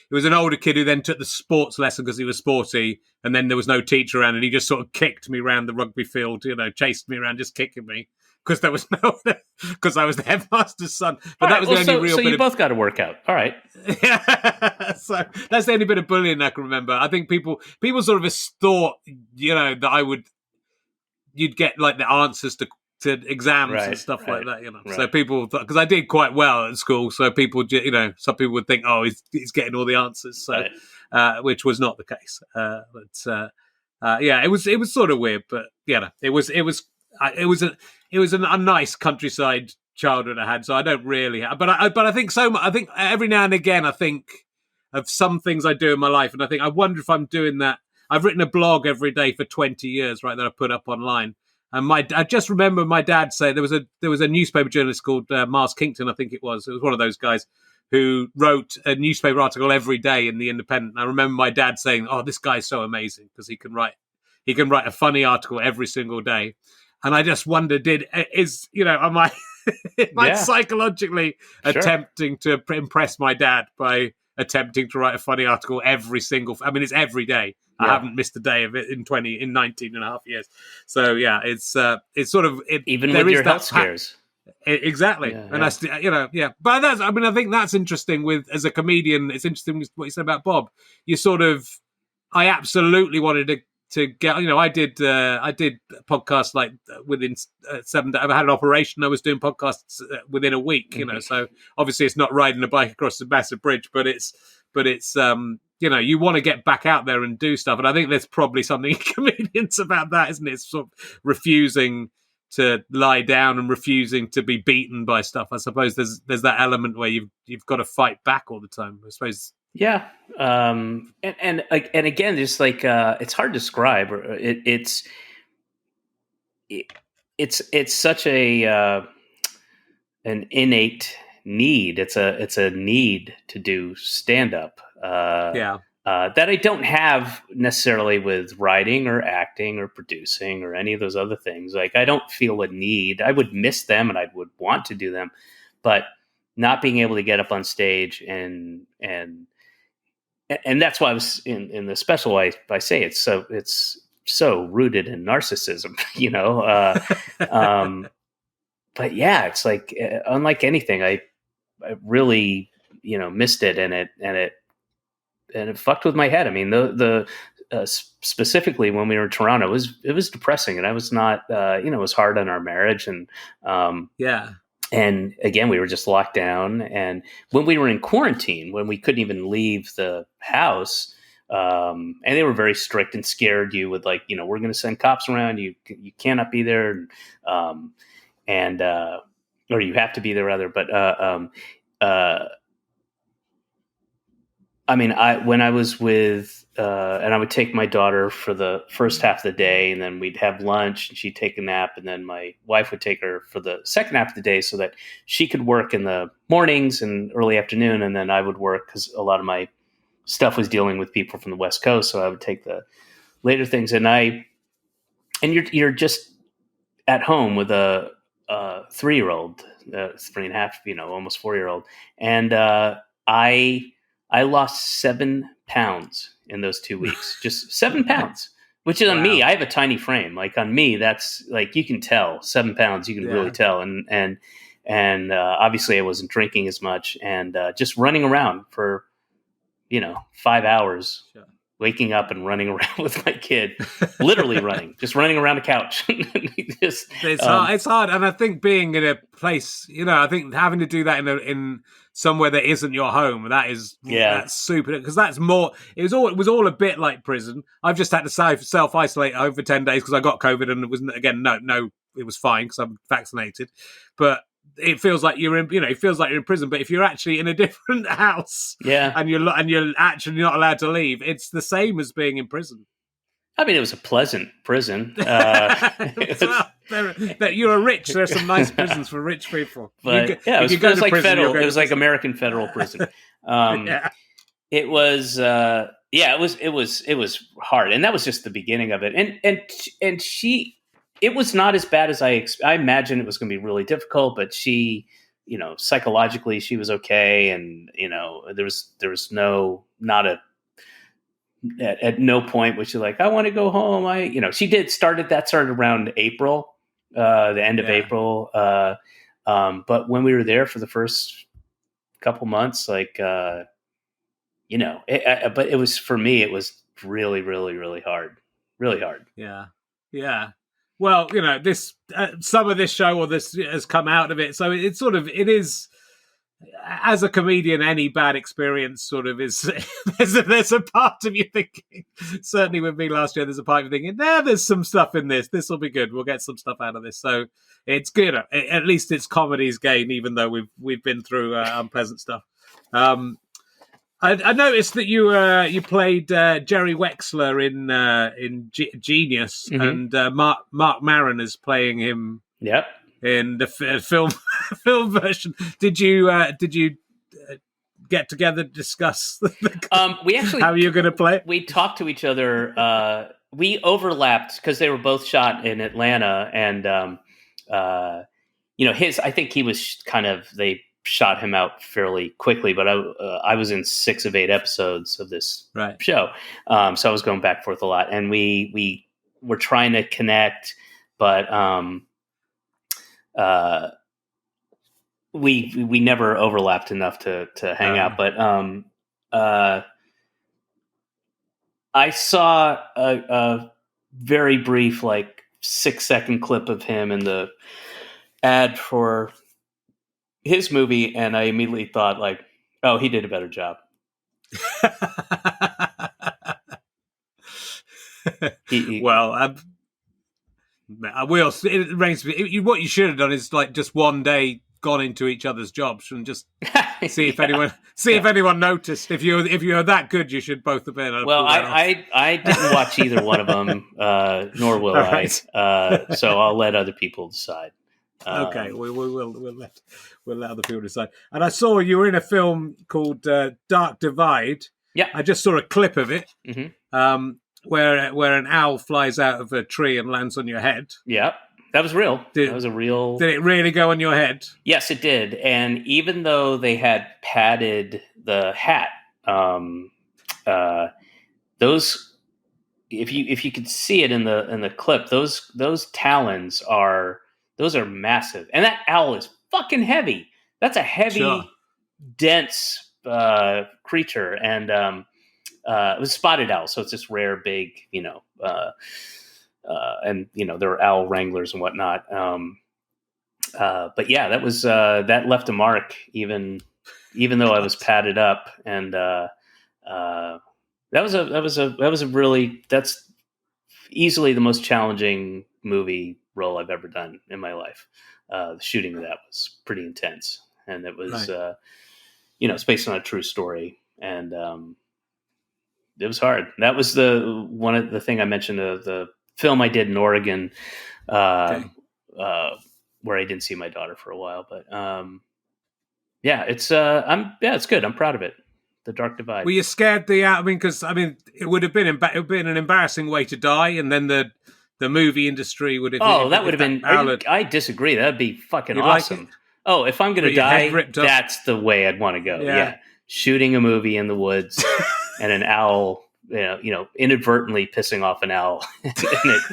was an older kid who then took the sports lesson because he was sporty, and then there was no teacher around, and he just sort of kicked me around the rugby field, chased me around, just kicking me because there was because I was the headmaster's son. But that was the only real. So bit you both got a workout, all right? Yeah. So that's the only bit of bullying I can remember. I think people sort of thought, that you'd get like the answers to exams and stuff like that, Right. So people, because I did quite well at school, so people, some people would think, oh, he's getting all the answers, so which was not the case. It was sort of weird, but it was a nice countryside childhood I had. So I don't really, but I think so much. I think every now and again, I think of some things I do in my life, and I wonder if I'm doing that. I've written a blog every day for 20 years, right, that I put up online. And I just remember my dad saying there was a newspaper journalist called Mars Kington, I think it was. It was one of those guys who wrote a newspaper article every day in the Independent. And I remember my dad saying, "Oh, this guy's so amazing because he can write a funny article every single day." And I just wonder, am I psychologically attempting to impress my dad by attempting to write a funny article every single? I mean, it's every day. I haven't missed a day of it in 19 and a half years. So it's sort of even with your health scares. Exactly. And but I think that's interesting as a comedian. It's interesting what you said about Bob. I absolutely wanted to get, I did podcasts like within 7 days. I had an operation. I was doing podcasts within a week, so obviously it's not riding a bike across a massive bridge, but it's you want to get back out there and do stuff. And I think there's probably something in comedians about that, isn't it? It's sort of refusing to lie down and refusing to be beaten by stuff. I suppose there's that element where you've got to fight back all the time, I suppose. Yeah. And again, just like, it's hard to describe. It's such an innate need. It's a need to do stand up. That I don't have necessarily with writing or acting or producing or any of those other things. Like, I don't feel a need. I would miss them and I would want to do them, but not being able to get up on stage and that's why I was in the special. I say it's so rooted in narcissism, but yeah, it's like unlike anything, I really missed it, and it fucked with my head. I mean, the specifically when we were in Toronto, it was depressing, and I was not it was hard on our marriage, and Yeah. and again, we were just locked down. And when we were in quarantine, when we couldn't even leave the house, and they were very strict and scared you with like, we're going to send cops around. You cannot be there, and or you have to be there rather. But I mean, when I was with, and I would take my daughter for the first half of the day, and then we'd have lunch, and she'd take a nap, and then my wife would take her for the second half of the day, so that she could work in the mornings and early afternoon, and then I would work because a lot of my stuff was dealing with people from the West Coast, so I would take the later things, and you're just at home with a 3-year-old, 3.5, almost 4-year-old, and I lost 7 pounds in those 2 weeks, just 7 pounds, which is on me. I have a tiny frame. Like on me, that's like, you can tell 7 pounds, you can really tell. And obviously I wasn't drinking as much, and just running around for, 5 hours, waking up and running around with my kid, literally just running around the couch. It's hard. And I think being in a place, I think having to do that in somewhere that isn't your home, that's super, because that's more, it was all a bit like prison. I've just had to self-isolate at home for 10 days because I got COVID, and it wasn't, again, no, it was fine because I'm vaccinated, but it feels like you're in, it feels like you're in prison. But if you're actually in a different house, and you're actually not allowed to leave, it's the same as being in prison. I mean, it was a pleasant prison. You're rich. There's some nice prisons for rich people. But it was like prison, federal. It was like American federal prison. It was. It was hard, and that was just the beginning of it. And she. It was not as bad as I imagined it was going to be really difficult, but she, psychologically she was okay. And, there was at no point was she like, I want to go home. She started around April, the end of April. But when we were there for the first couple months, like, but it was, for me, it was really, really, really hard. Really hard. Yeah. Yeah. Well, this some of this show or this has come out of it, so it is, as a comedian, any bad experience sort of is. there's a part of you thinking, certainly with me last year, there's a part of you thinking, there's some stuff in this. This will be good. We'll get some stuff out of this. So it's good. At least it's comedy's gain, even though we've been through unpleasant stuff. I noticed that you played Jerry Wexler in Genius, and Mark Maron is playing him. Yep. In the film version. Did you get together to discuss we actually how you're going to play it? We talked to each other. We overlapped because they were both shot in Atlanta, and I think he was they shot him out fairly quickly, but I was in 6 of 8 episodes of this show, so I was going back and forth a lot, and we were trying to connect, but we never overlapped enough to hang out. But I saw a very brief, like 6-second clip of him in the ad for his movie, and I immediately thought, like, oh, he did a better job. Well, I will. It rings. What you should have done is like just one day gone into each other's jobs and just see if anyone noticed. If you're that good, you should both have been. Well, I didn't watch either one of them, nor will I. So I'll let other people decide. Okay, we'll let other people decide. And I saw you were in a film called Dark Divide. Yeah, I just saw a clip of it. Mm-hmm. Where an owl flies out of a tree and lands on your head. Yeah, that was real. That was a real. Did it really go on your head? Yes, it did. And even though they had padded the hat, those, if you could see it in the clip, those talons are Those are massive. And that owl is fucking heavy. That's a heavy, Sure. dense creature. And it was spotted owl. So it's this rare, big, and, there were owl wranglers and whatnot. But yeah, that was that left a mark, even though I was padded up. And that's easily the most challenging movie role I've ever done in my life. The shooting of that was pretty intense, and it was, Right. it's based on a true story, and it was hard. That was one of the thing I mentioned, the film I did in Oregon, Okay. where I didn't see my daughter for a while, but it's good. I'm proud of it. The Dark Divide. Were you scared because it would have been an embarrassing way to die, and then the movie industry would have. Oh, that would have been. I disagree. That'd be fucking awesome. Like oh, if I'm going to die, that's the way I'd want to go. Yeah. Shooting a movie in the woods and an owl, inadvertently pissing off an owl and it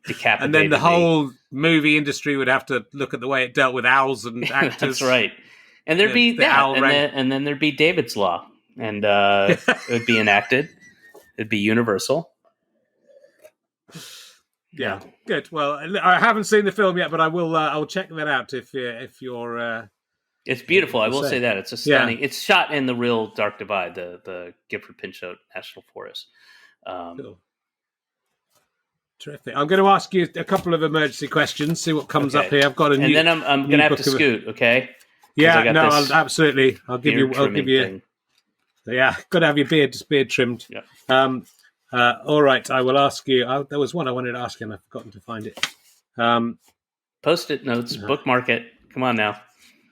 decapitated. And then the whole movie industry would have to look at the way it dealt with owls and actors. That's right. And there'd be that, and then there'd be David's Law, and it would be enacted. It'd be universal. Yeah, good. Well, I haven't seen the film yet, but I will. I'll check that out if you're. It's beautiful. I will say that it's a stunning. Yeah. It's shot in the real Dark Divide, the Gifford Pinchot National Forest. Cool. Terrific. I'm going to ask you a couple of emergency questions. See what comes up here. I've got a new. And then I'm going to have to scoot. Okay. Yeah. No. Absolutely. I'll give you. Thing. Yeah. Got to have your beard trimmed. Yeah. All right. I will ask you. There was one I wanted to ask you, and I've forgotten to find it. Post-it notes. Bookmark it. Come on now.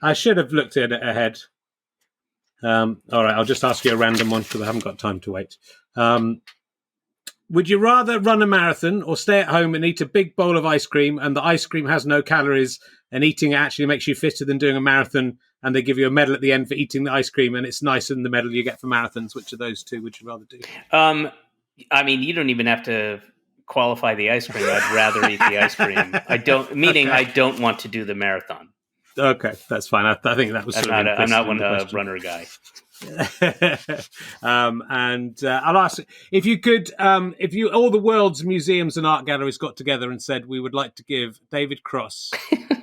I should have looked at it ahead. All right. I'll just ask you a random one because I haven't got time to wait. Would you rather run a marathon or stay at home and eat a big bowl of ice cream, and the ice cream has no calories, and eating it actually makes you fitter than doing a marathon, and they give you a medal at the end for eating the ice cream, and it's nicer than the medal you get for marathons? Which of those two would you rather do? You don't even have to qualify the ice cream. I'd rather eat the ice cream. I don't want to do the marathon. Okay, that's fine. I think that was. I'm not one runner guy. And I'll ask if you could, if all the world's museums and art galleries got together and said we would like to give David Cross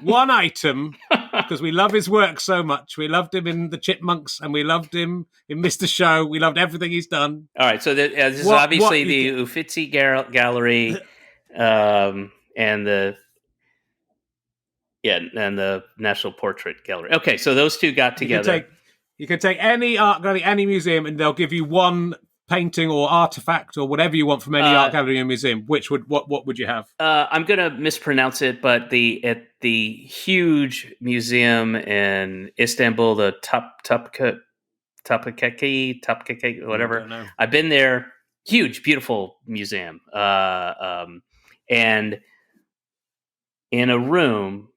one item because we love his work so much. We loved him in the Chipmunks and we loved him in Mr. Show. We loved everything he's done. All right, so this is obviously the Uffizi Gallery, and the. Yeah, and the National Portrait Gallery. Okay, so those two got together. You can take any art gallery, any museum, and they'll give you one painting or artifact or whatever you want from any art gallery or museum. What would you have? I'm going to mispronounce it, but at the huge museum in Istanbul, the Topkapi, whatever. I've been there. Huge, beautiful museum, and in a room.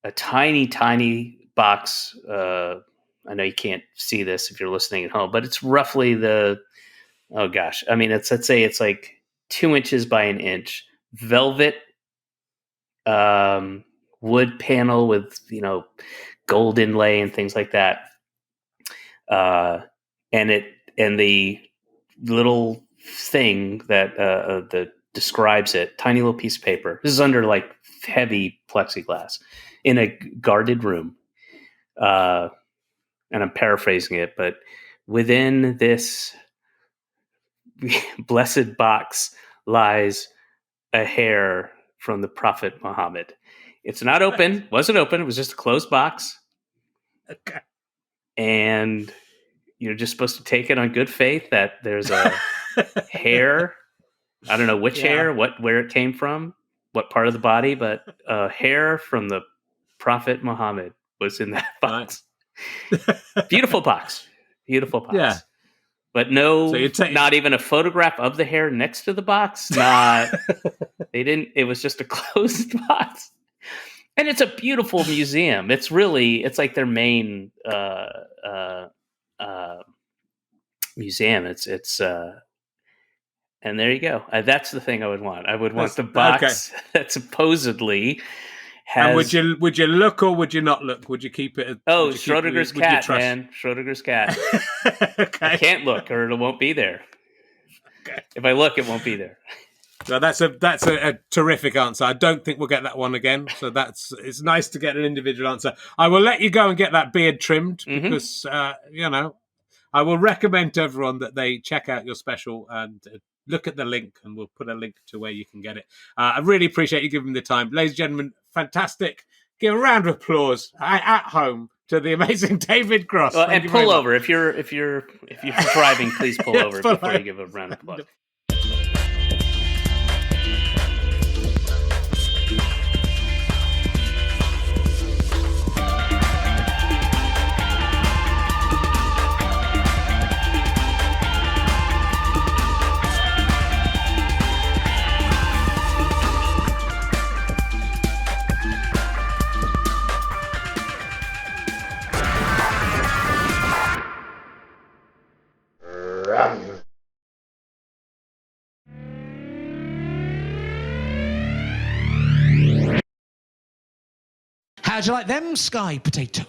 A tiny, tiny box. I know you can't see this if you're listening at home, but it's roughly let's say it's like 2 inches by an inch, velvet, wood panel with, gold inlay and things like that. And the little thing that describes it, tiny little piece of paper. This is under like heavy plexiglass. In a guarded room, and I'm paraphrasing it, but within this blessed box lies a hair from the Prophet Muhammad. It's not open, wasn't open, it was just a closed box. Okay. And you're just supposed to take it on good faith that there's a hair. I don't know which hair, where it came from, what part of the body, but a hair from the Prophet Muhammad was in that box. Beautiful box. Yeah. But not even a photograph of the hair next to the box. It was just a closed box. And it's a beautiful museum. It's like their main museum. It's and there you go. That's the thing I would want. I would want the box that supposedly And would you look or would you not look? Would you keep it? Schrodinger's cat, man. Schrodinger's cat. Okay. I can't look or it won't be there. Okay. If I look, it won't be there. So that's a terrific answer. I don't think we'll get that one again. So it's nice to get an individual answer. I will let you go and get that beard trimmed because I will recommend to everyone that they check out your special and look at the link, and we'll put a link to where you can get it. I really appreciate you giving me the time, ladies and gentlemen. Fantastic! Give a round of applause at home to the amazing David Gross. And pull over if you're driving. Please pull over before you give a round of applause. How'd you like them sky potatoes?